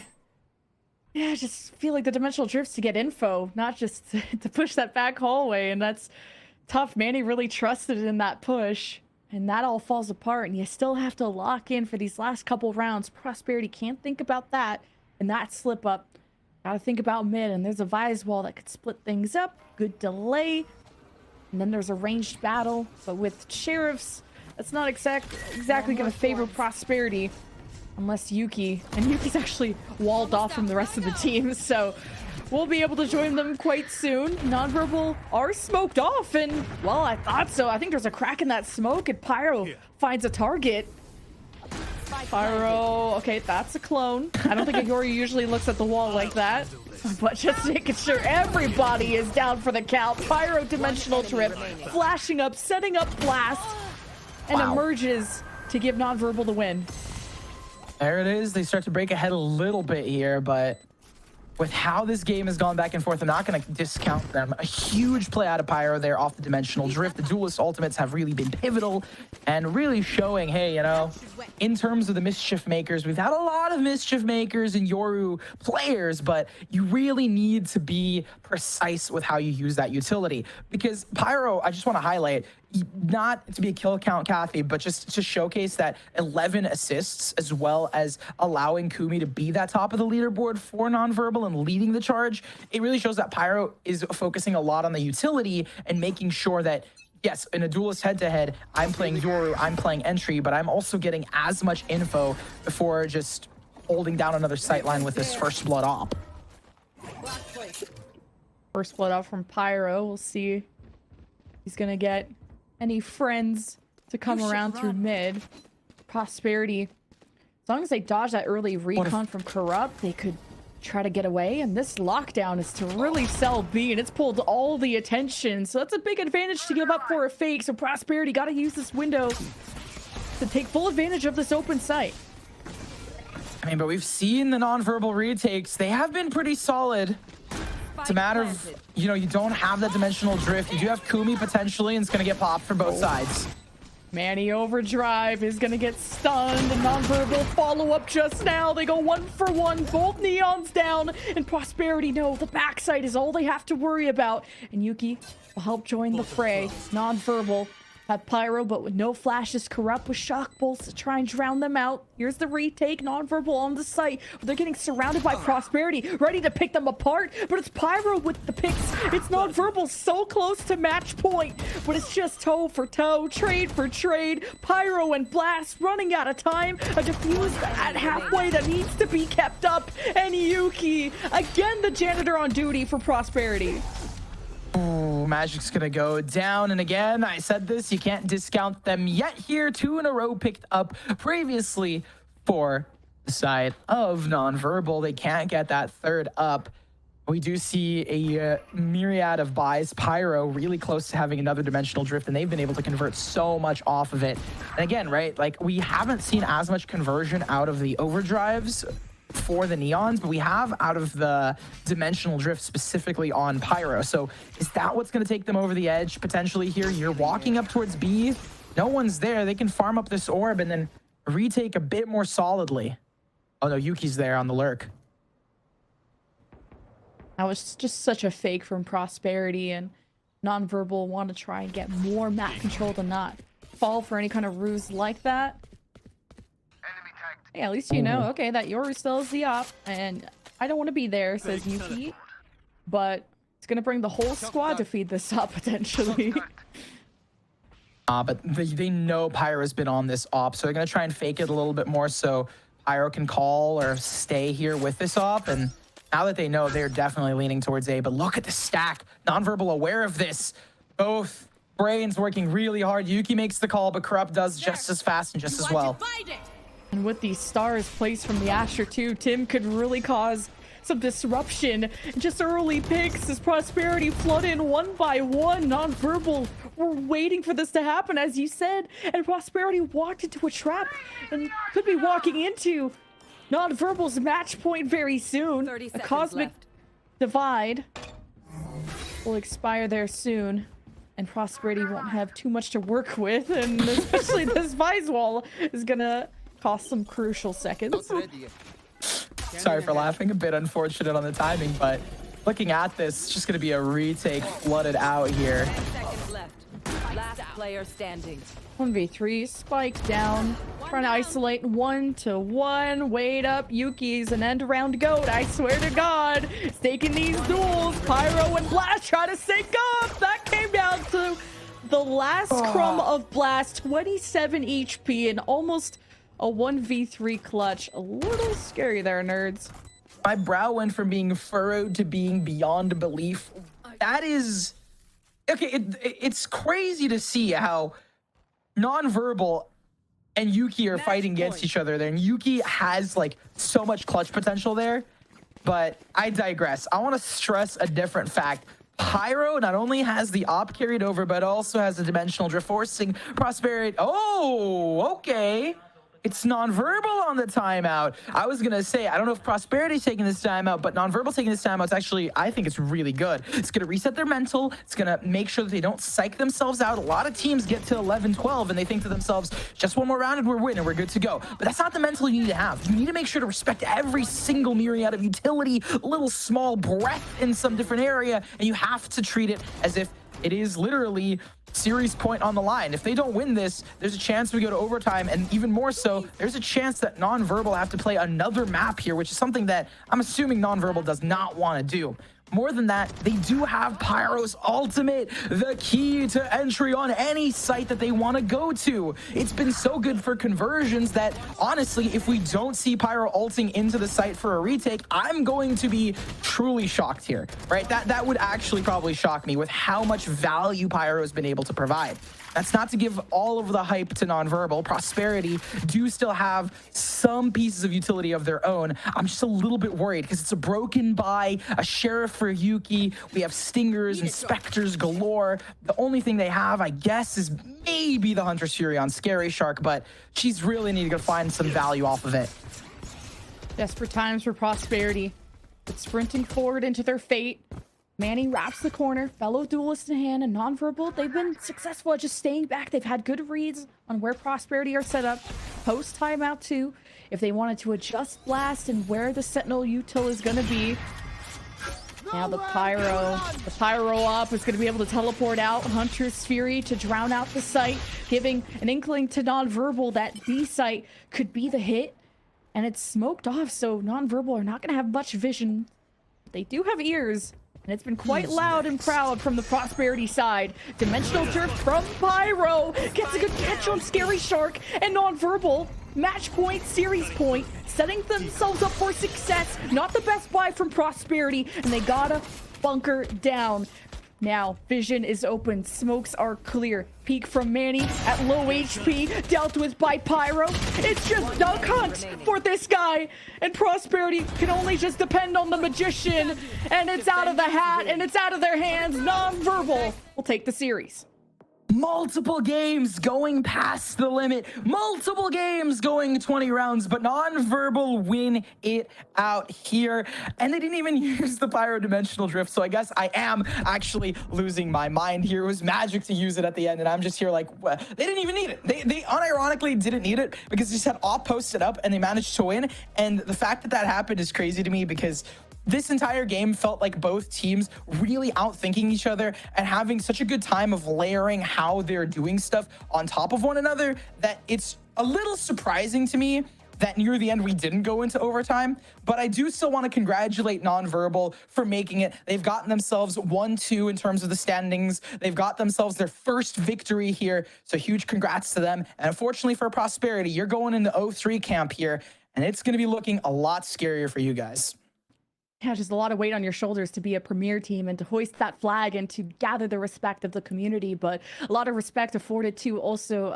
Yeah, I just feel like the dimensional drifts to get info, not just to push that back hallway, and that's tough. Manny really trusted in that push, and that all falls apart, and you still have to lock in for these last couple rounds. Prosperity can't think about that, and that slip up. Gotta think about mid, and there's a Vise wall that could split things up. Good delay, and then there's a ranged battle, but with Sheriffs, that's not exactly gonna favor Prosperity. Unless Yuki's actually walled off from the rest of the team, so we'll be able to join them quite soon. Non-verbal are smoked off, and well, I thought so. I think there's a crack in that smoke, and Pyro finds a target. Pyro, okay, that's a clone. I don't think Agori usually looks at the wall like that, but just making sure everybody is down for the count. Pyro dimensional trip, flashing up, setting up blast, and emerges to give non-verbal the win. There it is. They start to break ahead a little bit here, but with how this game has gone back and forth, I'm not going to discount them. A huge play out of Pyro there off the dimensional drift. The duelist ultimates have really been pivotal and really showing, hey, you know, in terms of the mischief makers, we've had a lot of mischief makers and Yoru players, but you really need to be precise with how you use that utility. Because Pyro, I just want to highlight, not to be a kill count Kathy, but just to showcase that 11 assists, as well as allowing Kumi to be that top of the leaderboard for non-verbal and leading the charge. It really shows that Pyro is focusing a lot on the utility and making sure that, yes, in a duelist head-to-head, I'm playing Yoru, I'm playing entry, but I'm also getting as much info before just holding down another sightline with this first blood op. First blood off from Pyro. We'll see if he's gonna get any friends to come around through mid. Prosperity, as long as they dodge that early recon from Corrupt, they could try to get away, and this lockdown is to really sell B, and it's pulled all the attention, so that's a big advantage to give up for a fake. So Prosperity got to use this window to take full advantage of this open site. I mean, but we've seen the non-verbal retakes. They have been pretty solid. It's a matter of, you know, you don't have that dimensional drift. You do have Kumi potentially, and it's going to get popped for both sides. Manny Overdrive is going to get stunned, and non-verbal follow-up just now. They go 1 for 1, both Neons down, and Prosperity know the backside is all they have to worry about. And Yuki will help join the fray. Non-verbal had Pyro, but with no flashes, Corrupt with shock bolts to try and drown them out. Here's the retake, non-verbal on the site. They're getting surrounded by Prosperity, ready to pick them apart, but it's Pyro with the picks. It's non-verbal so close to match point, but it's just toe for toe, trade for trade. Pyro and Blast running out of time. A defuse at halfway that needs to be kept up. And Yuki, again the janitor on duty for Prosperity. Ooh, Magic's gonna go down, and again, I said this, you can't discount them yet here. 2 in a row picked up previously for the side of non-verbal. They can't get that third up. We do see a myriad of buys. Pyro really close to having another dimensional drift, and they've been able to convert so much off of it. And again, right, like we haven't seen as much conversion out of the overdrives for the Neons, but we have out of the dimensional drift specifically on Pyro. So is that what's going to take them over the edge potentially here? You're walking up towards B. No one's there. They can farm up this orb and then retake a bit more solidly. Oh no, Yuki's there on the lurk. That was just such a fake from Prosperity, and non-verbal want to try and get more map control to not fall for any kind of ruse like that. Yeah, at least you know, okay, that Yoru still is the op, and I don't want to be there, says Yuki. But it's going to bring the whole squad to feed this up, potentially. But they know Pyro's been on this op, so they're going to try and fake it a little bit more so Pyro can call or stay here with this op. And now that they know, they're definitely leaning towards A. But look at the stack. Non-verbal aware of this. Both brains working really hard. Yuki makes the call, but Corrupt does just as fast and just as well. And with these stars placed from the Asher too, Tim could really cause some disruption. Just early picks as Prosperity flood in 1 by 1. Non-verbal were waiting for this to happen, as you said, and Prosperity walked into a trap and could be walking into non-verbal's match point very soon. A cosmic divide will expire there soon, and Prosperity won't have too much to work with, and especially this Vise wall is gonna cost some crucial seconds. Sorry for laughing, a bit unfortunate on the timing, but looking at this, it's just going to be a retake flooded out here. 10 seconds left. Last player standing. 1v3, spike down, trying to isolate 1-1. Wait up, Yuki's an end round goat. I swear to God, staking these duels. Pyro and Blast try to sync up. That came down to the last crumb of Blast, 27 HP, and almost a 1v3 clutch. A little scary there, nerds. My brow went from being furrowed to being beyond belief. That is... Okay, it's crazy to see how non-verbal and Yuki are fighting against each other there. And Yuki has, like, so much clutch potential there. But I digress. I want to stress a different fact. Pyro not only has the op carried over, but also has the dimensional drift forcing Prosperity. Oh, okay. It's non-verbal on the timeout. I was going to say, I don't know if Prosperity's taking this timeout, but non-verbal taking this timeout is actually, I think it's really good. It's going to reset their mental. It's going to make sure that they don't psych themselves out. A lot of teams get to 11-12 and they think to themselves, just one more round and we're winning, we're good to go. But that's not the mental you need to have. You need to make sure to respect every single myriad of utility, little small breath in some different area, and you have to treat it as if it is literally series point on the line. If they don't win this, there's a chance we go to overtime, and even more so, there's a chance that non-verbal have to play another map here, which is something that I'm assuming non-verbal does not want to do. More than that, they do have Pyro's ultimate, the key to entry on any site that they want to go to. It's been so good for conversions that, honestly, if we don't see Pyro ulting into the site for a retake, I'm going to be truly shocked here, right? That would actually probably shock me with how much value Pyro has been able to provide. That's not to give all of the hype to Nonverbal. Prosperity do still have some pieces of utility of their own. I'm just a little bit worried because it's a broken buy, a Sheriff for Yuki. We have Stingers and Spectres galore. The only thing they have, I guess, is maybe the Hunter's Fury on Scary Shark, but she's really needing to find some value off of it. Desperate times for Prosperity. But sprinting forward into their fate. Manny wraps the corner, fellow duelist in hand, and Nonverbal, they've been successful at just staying back. They've had good reads on where Prosperity are set up. Post timeout too, if they wanted to adjust Blast and where the Sentinel util is going to be. Now the Pyro up is going to be able to teleport out Hunter's Fury to drown out the site, giving an inkling to Nonverbal that B site could be the hit. And it's smoked off, so Nonverbal are not going to have much vision. They do have ears. And it's been quite loud and proud from the Prosperity side. Dimensional Drift from Pyro gets a good catch on Scary Shark, and Nonverbal, match point, series point, setting themselves up for success. Not the best buy from Prosperity, and they gotta bunker down. Now, vision is open, smokes are clear. Peek from Manny at low HP, dealt with by Pyro. It's just dunk hunt for this guy. And Prosperity can only just depend on the Magician. And it's out of the hat, and it's out of their hands. Nonverbal will take the series. Multiple games going past the limit, multiple games going 20 rounds, but Nonverbal win it out here. And they didn't even use the Pyro Dimensional Drift, so I guess I am actually losing my mind here. It was magic to use it at the end, and I'm just here like, what? They didn't even need it. They unironically didn't need it because they just had all posted up and they managed to win. And the fact that that happened is crazy to me because this entire game felt like both teams really outthinking each other and having such a good time of layering how they're doing stuff on top of one another that it's a little surprising to me that near the end we didn't go into overtime. But I do still want to congratulate Nonverbal for making it. They've gotten themselves 1-2 in terms of the standings. They've got themselves their first victory here. So huge congrats to them. And unfortunately for Prosperity, you're going into 0-3 camp here, and it's going to be looking a lot scarier for you guys. Yeah, just a lot of weight on your shoulders to be a premier team and to hoist that flag and to gather the respect of the community, but a lot of respect afforded to also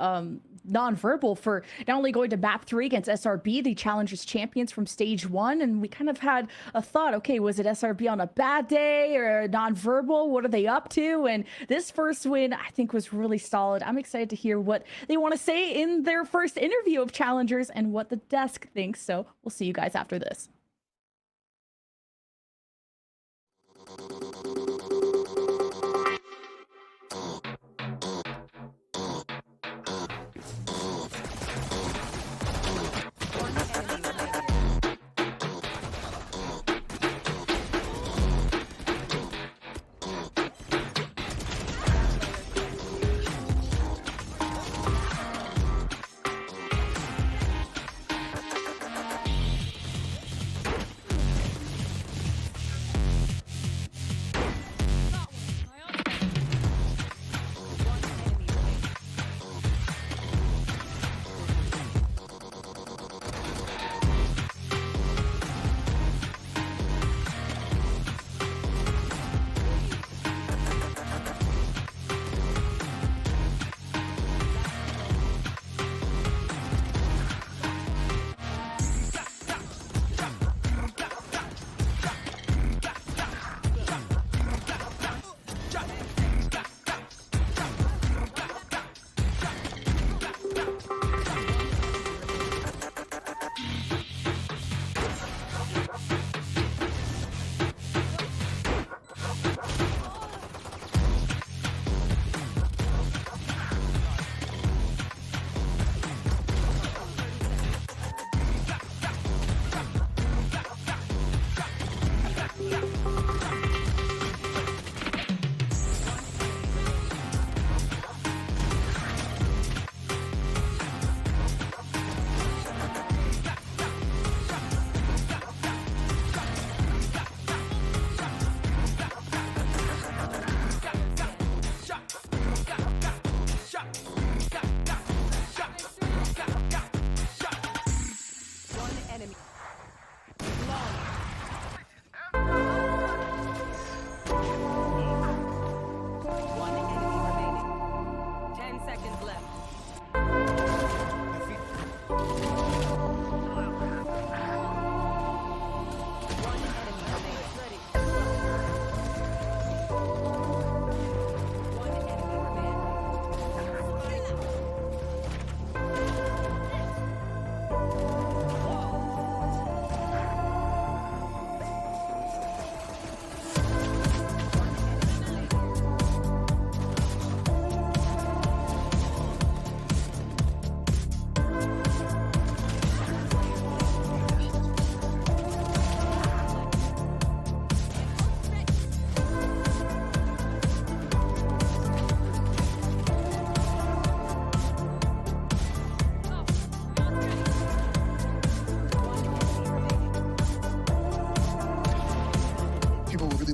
Nonverbal for not only going to map 3 against SRB, the Challengers champions from stage 1, and we kind of had a thought, okay, was it SRB on a bad day or Nonverbal? What are they up to? And this first win, I think, was really solid. I'm excited to hear what they want to say in their first interview of Challengers and what the desk thinks, so we'll see you guys after this.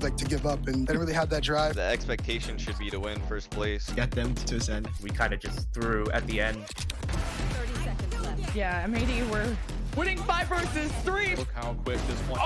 like to give up, and they didn't really have that drive. The expectation should be to win first place. Get them to send. We kind of just threw at the end. 30 seconds left. Yeah, MAD were winning 5 versus 3. Look how quick this one.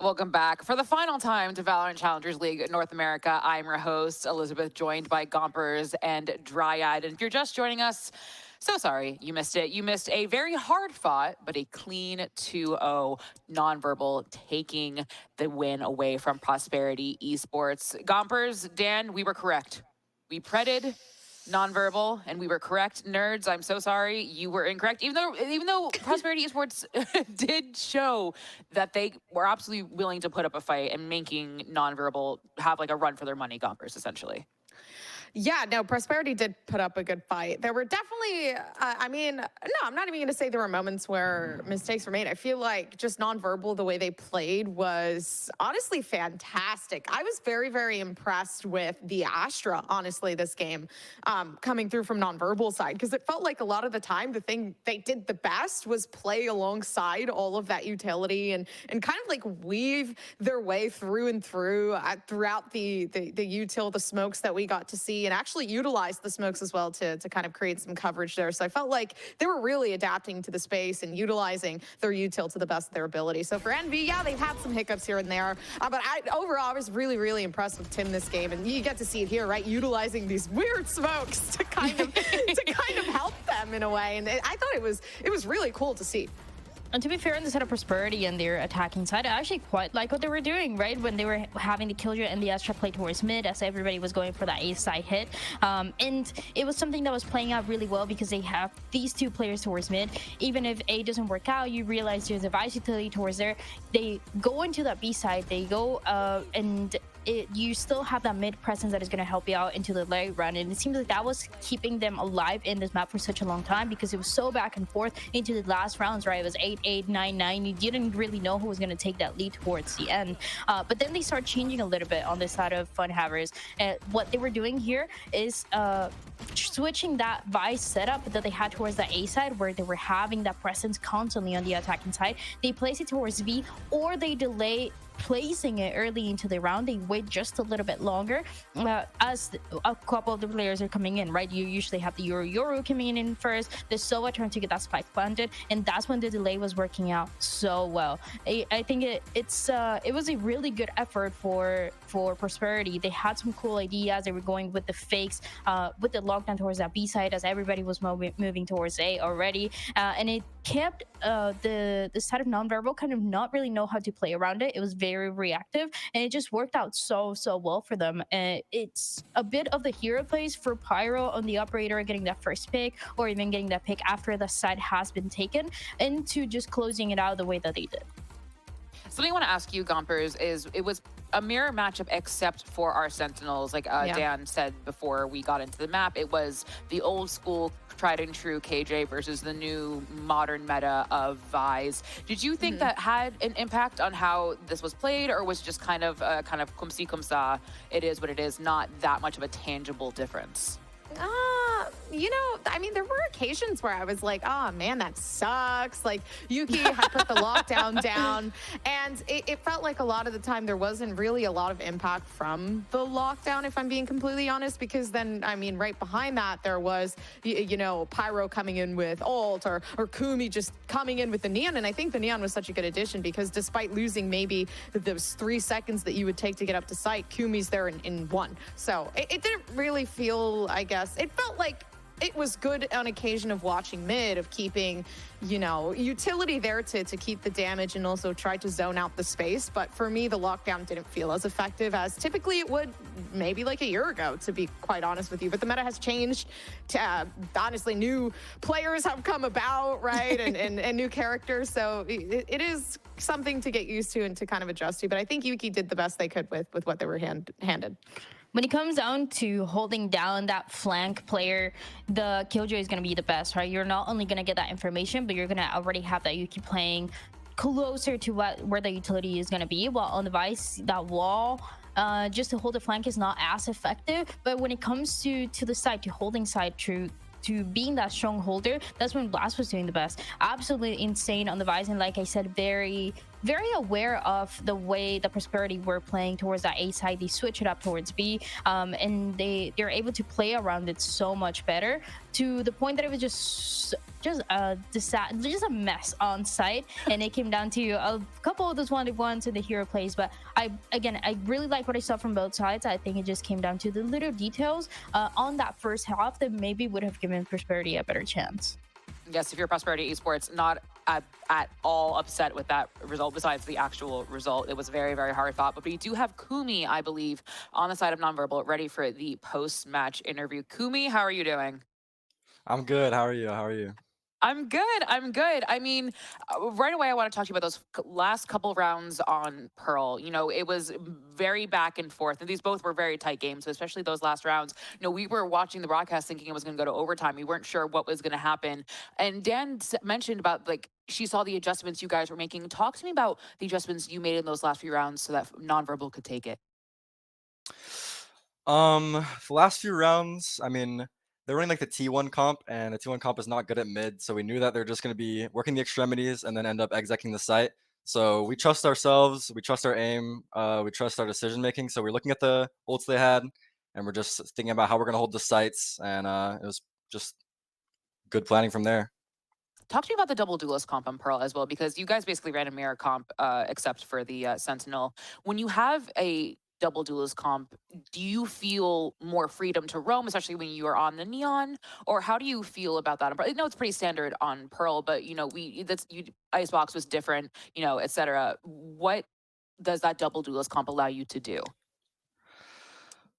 Welcome back for the final time to Valorant Challengers League North America. I'm your host, Elizabeth, joined by Gompers and Dryad. And if you're just joining us, so sorry you missed it. You missed a very hard fought, but a clean 2-0 nonverbal, taking the win away from Prosperity Esports. Gompers, Dan, we were correct. We predded nonverbal, and we were correct. Nerds, I'm so sorry, you were incorrect. Even though Prosperity Esports did show that they were absolutely willing to put up a fight and making nonverbal have like a run for their money, Gompers, essentially. Yeah, no, Prosperity did put up a good fight. There were definitely, I mean, no, I'm not even going to say there were moments where mistakes were made. I feel like just nonverbal, the way they played was honestly fantastic. I was very, very impressed with the Astra, honestly, this game, coming through from nonverbal side, because it felt like a lot of the time the thing they did the best was play alongside all of that utility and kind of like weave their way through and through throughout the util, the smokes that we got to see, and actually utilize the smokes as well to kind of create some coverage there. So I felt like they were really adapting to the space and utilizing their util to the best of their ability. So for NV, yeah, they've had some hiccups here and there, but overall I was really, really impressed with Tim this game, and you get to see it here, right? Utilizing these weird smokes to kind of help them in a way, and I thought it was really cool to see. And to be fair, on the side of Prosperity and their attacking side, I actually quite like what they were doing, right? When they were having the Killjoy and the Astra play towards mid, as everybody was going for that A side hit. And it was something that was playing out really well because they have these two players towards mid. Even if A doesn't work out, you realize there's a Vice utility towards there. They go into that B side, they go and you still have that mid presence that is going to help you out into the late run, and it seems like that was keeping them alive in this map for such a long time because it was so back and forth into the last rounds, right? It was 8-8, 9-9. You didn't really know who was going to take that lead towards the end, but then they start changing a little bit on the side of Fun Havers. What they were doing here is switching that Vice setup that they had towards the A side, where they were having that presence constantly on the attacking side. They place it towards B, or they delay placing it early into the round. They wait just a little bit longer as a couple of the players are coming in, right? You usually have the Yoru coming in first, the Sova trying to get that spike planted, and that's when the delay was working out so well. I think it was a really good effort for Prosperity. They had some cool ideas. They were going with the fakes, with the lockdown towards that B side as everybody was moving towards A already, and it kept the side of nonverbal kind of not really know how to play around it. It was very reactive, and it just worked out so well for them. It's a bit of the hero plays for Pyro on the operator getting that first pick, or even getting that pick after the side has been taken, into just closing it out the way that they did. Something I want to ask you, Gompers, is it was a mirror matchup except for our Sentinels. Like Dan said before we got into the map, it was the old school tried and true KJ versus the new modern meta of Vise. Did you think that had an impact on how this was played, or was just kind of comme ci comme ça, it is what it is, not that much of a tangible difference? You know, I mean, there were occasions where I was like, oh man, that sucks. Like, Yuki had put the lockdown down, and it felt like a lot of the time there wasn't really a lot of impact from the lockdown, if I'm being completely honest, because then, I mean, right behind that, there was, you know, Pyro coming in with ult, or Kumi just coming in with the Neon, and I think the Neon was such a good addition because despite losing maybe those 3 seconds that you would take to get up to site, Kumi's there in 1. So it didn't really feel, I guess, it felt like it was good on occasion of watching mid, of keeping, you know, utility there to keep the damage and also try to zone out the space. But for me, the lockdown didn't feel as effective as typically it would maybe like a year ago, to be quite honest with you. But the meta has changed. Honestly, new players have come about, right? and new characters. So it is something to get used to and to kind of adjust to. But I think Yuki did the best they could with what they were handed. When it comes down to holding down that flank player, the Killjoy is going to be the best, right? You're not only going to get that information, but you're going to already have that Yuki playing closer to where the utility is going to be. While on the Vice, that wall, just to hold the flank is not as effective. But when it comes to the side, to holding side to to being that strong holder, that's when Blast was doing the best. Absolutely insane on the Vice, and like I said, very aware of the way the Prosperity were playing towards that A side. They switch it up towards B, and they're able to play around it so much better, to the point that it was just a mess on site, and it came down to a couple of those 1v1s and the hero plays. But I really like what I saw from both sides. I think it just came down to the little details on that first half that maybe would have given Prosperity a better chance. Yes, if you're Prosperity Esports, not at all upset with that result, besides the actual result. It was very, very hard fought. But we do have Kumi, I believe, on the side of Nonverbal, ready for the post-match interview. Kumi, how are you doing? I'm good. How are you? How are you? I'm good. I'm good. I mean, right away, I want to talk to you about those last couple rounds on Pearl. You know, it was very back and forth, and these both were very tight games, so especially those last rounds. You know, we were watching the broadcast thinking it was going to go to overtime. We weren't sure what was going to happen. And Dan mentioned about, like, she saw the adjustments you guys were making. Talk to me about the adjustments you made in those last few rounds so that Nonverbal could take it. The last few rounds, I mean, they're running like the T1 comp, and the T1 comp is not good at mid, so we knew that they're just going to be working the extremities and then end up execing the site. So we trust ourselves, we trust our aim, we trust our decision making. So we're looking at the ults they had, and we're just thinking about how we're going to hold the sites, and it was just good planning from there. Talk to me about the double duelist comp on Pearl as well, because you guys basically ran a mirror comp except for the Sentinel. When you have a double duelist comp, do you feel more freedom to roam, especially when you are on the Neon? Or how do you feel about that? I know it's pretty standard on Pearl, but you know, Icebox was different, you know, etc. What does that double duelist comp allow you to do?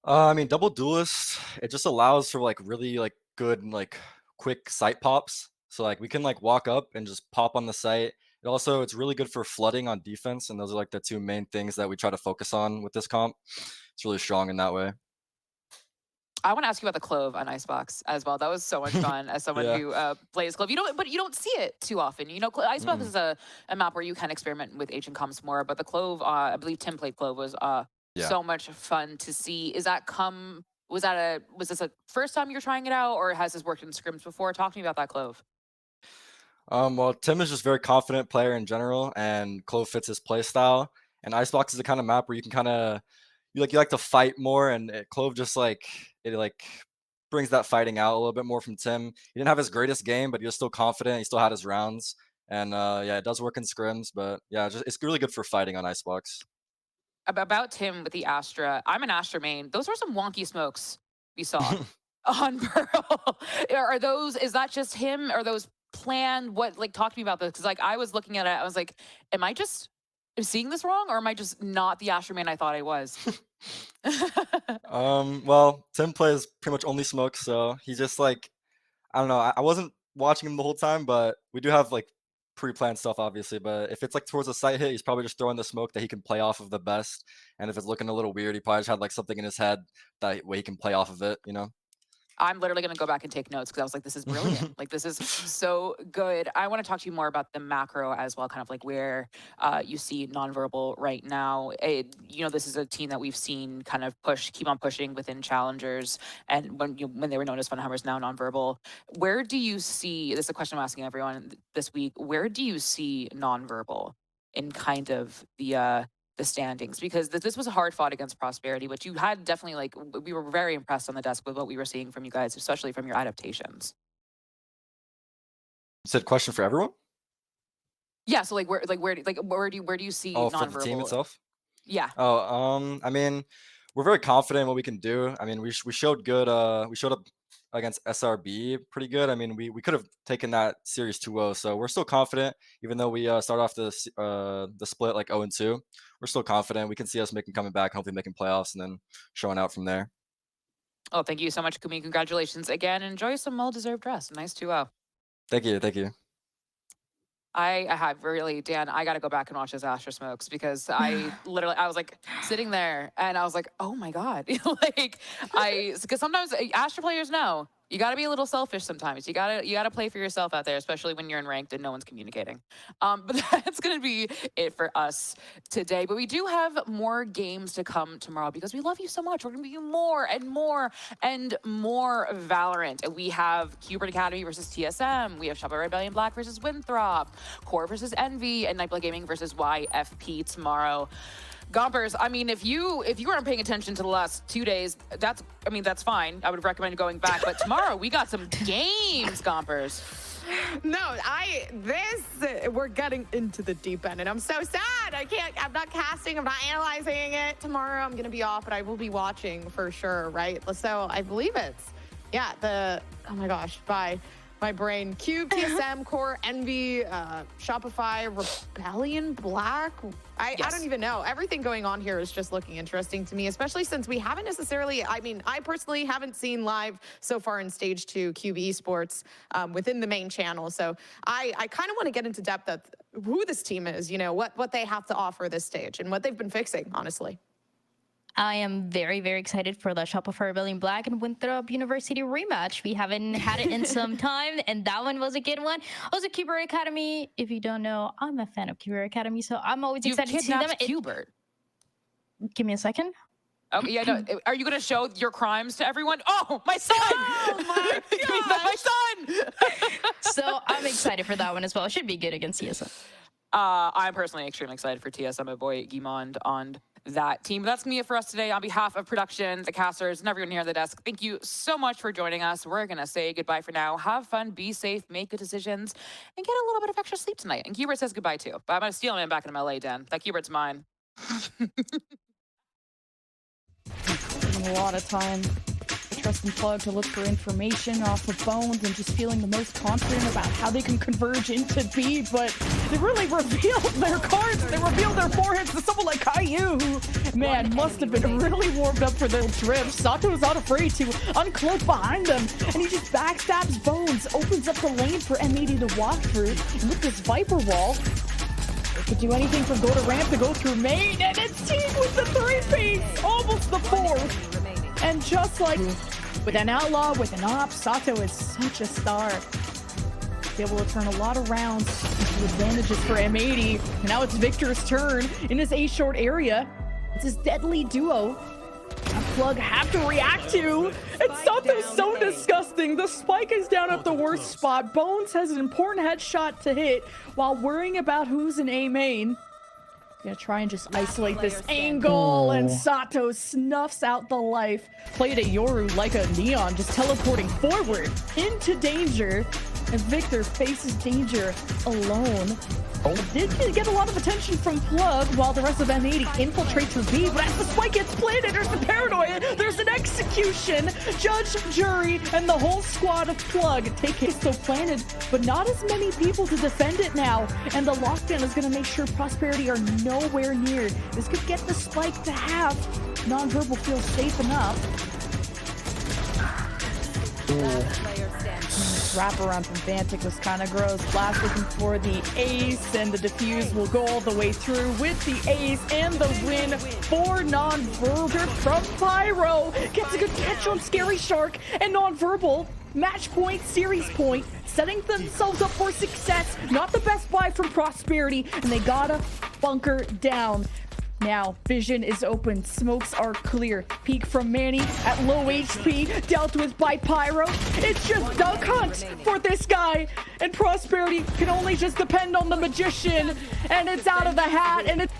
I mean, double duelist, it just allows for like really like good like quick site pops. So like we can like walk up and just pop on the site. It's really good for flooding on defense, and those are like the two main things that we try to focus on with this comp. It's really strong in that way. I want to ask you about the Clove on Icebox as well. That was so much fun as someone who plays Clove. But you don't see it too often. You know, Icebox is a map where you can experiment with agent comps more. But the Clove, I believe Tim played Clove, was so much fun to see. Was this a first time you're trying it out, or has this worked in scrims before? Talk to me about that Clove. Well, Tim is just a very confident player in general, and Clove fits his play style. And Icebox is the kind of map where you can kind of you like to fight more, and Clove just like brings that fighting out a little bit more from Tim. He didn't have his greatest game, but he was still confident. He still had his rounds, and yeah, it does work in scrims. But yeah, it's really good for fighting on Icebox. About Tim with the Astra, I'm an Astra main. Those were some wonky smokes we saw on Pearl. Is that just him? Are those planned? Talk to me about this, because like I was looking at it, I was like, am I just seeing this wrong, or am I just not the Astra man I thought I was? Well, Tim plays pretty much only smoke, so he's just like, I don't know. I wasn't watching him the whole time, but we do have like pre-planned stuff, obviously. But if it's like towards a site hit, he's probably just throwing the smoke that he can play off of the best. And if it's looking a little weird, he probably just had like something in his head that way he can play off of it, you know? I'm literally going to go back and take notes, because I was like, this is brilliant. Like, this is so good. I want to talk to you more about the macro as well, kind of like where you see Nonverbal right now. You know, this is a team that we've seen kind of keep on pushing within Challengers, and when they were known as Funhammers, now Nonverbal. Where do you see, this is a question I'm asking everyone this week, where do you see Nonverbal in kind of the standings? Because this was a hard fought against Prosperity, but you had definitely, like, we were very impressed on the desk with what we were seeing from you guys, especially from your adaptations. You said question for everyone? Yeah, so where do you see Nonverbal? For the team itself? Yeah. I mean, we're very confident in what we can do. I mean, we showed good. We showed up against SRB pretty good. I mean, we could have taken that series 2-0, so we're still confident. Even though we start off the split like 0-2, we're still confident. We can see us coming back, hopefully making playoffs, and then showing out from there. Oh, thank you so much, Kumi. Congratulations again. Enjoy some well-deserved rest. Nice 2-0. Thank you. I have really, Dan, I got to go back and watch his Astra smokes, because I was like sitting there and I was like, oh my God. Because sometimes Astra players know You got to be a little selfish sometimes. You gotta play for yourself out there, especially when you're in ranked and no one's communicating. But that's gonna be it for us today. But we do have more games to come tomorrow because we love you so much. We're gonna be more and more and more Valorant. We have Qbert Academy versus TSM. We have Shopify Rebellion Black versus Winthrop, Core versus Envy, and Nightblood Gaming versus YFP tomorrow. Gompers, I mean, if you weren't paying attention to the last 2 days, that's fine. I would recommend going back. But tomorrow we got some games, Gompers. No, we're getting into the deep end, and I'm so sad. I'm not casting, I'm not analyzing it. Tomorrow I'm gonna be off, but I will be watching for sure, right? So I believe oh my gosh, bye. My brain. Cube, TSM, Core, Envy, Shopify, Rebellion, Black. I don't even know. Everything going on here is just looking interesting to me, especially since we haven't necessarily, I personally haven't seen live so far in Stage 2 Cube Esports within the main channel. So I kind of want to get into depth of who this team is, what they have to offer this stage and what they've been fixing, honestly. I am very, very excited for the Shopify Rebellion Black and Winthrop University rematch. We haven't had it in some time, and that one was a good one. Also, Qbert Academy. If you don't know, I'm a fan of Qbert Academy, so I'm always excited to see them. Qbert. Give me a second. Okay, yeah, no. Are you going to show your crimes to everyone? Oh, my son! Oh, my God! My son! So I'm excited for that one as well. It should be good against TSM. I'm personally extremely excited for TSM, my boy Guimond, on that team. But that's going to be it for us today. On behalf of production, the casters, and everyone here at the desk, thank you so much for joining us. We're going to say goodbye for now. Have fun, be safe, make good decisions, and get a little bit of extra sleep tonight. And Qbert says goodbye too. But I'm going to steal him back in LA, Den. That Qbert's mine. A lot of time. Trusting Plug to look for information off of Bones and just feeling the most confident about how they can converge into B, but they really revealed their cards, they revealed their foreheads to someone like Caillou, who, man, must have been really warmed up for their trip. Sato is not afraid to uncloak behind them, and he just backstabs Bones, opens up the lane for M80 to walk through, and with this Viper wall, they could do anything from go to ramp to go through main, and it's Team with the 3-piece, almost the 4th. And just like with an Outlaw, with an Op, Sato is such a star. Be able to turn a lot of rounds into advantages for M80. And now it's Victor's turn in his A short area. It's his deadly duo. A Plug have to react to. And Sato's so disgusting. The spike is down at the worst spot. Bones has an important headshot to hit while worrying about who's in A main. Gonna try and just isolate this angle, and Sato snuffs out the life. Played a Yoru like a Neon, just teleporting forward into danger. And Victor faces danger alone. Did get a lot of attention from Plug while the rest of M80 infiltrate through B, but as the spike gets planted, there's the paranoia, there's an execution. Judge, jury, and the whole squad of Plug take it. So planted, but not as many people to defend it now. And the lockdown is going to make sure Prosperity are nowhere near. This could get the spike to have Nonverbal feel safe enough. Wraparound from Vantic was kind of gross. Blast looking for the ace, and the defuse will go all the way through with the ace and the win for Nonverbal from Pyro. Gets a good catch on Scary Shark, and Nonverbal, match point, series point, setting themselves up for success. Not the best buy from Prosperity, and they gotta bunker down. Now, vision is open, smokes are clear. Peek from Manny at low HP, dealt with by Pyro. It's just Duck Hunt for this guy, and Prosperity can only just depend on the Magician, and it's out of the hat, and it's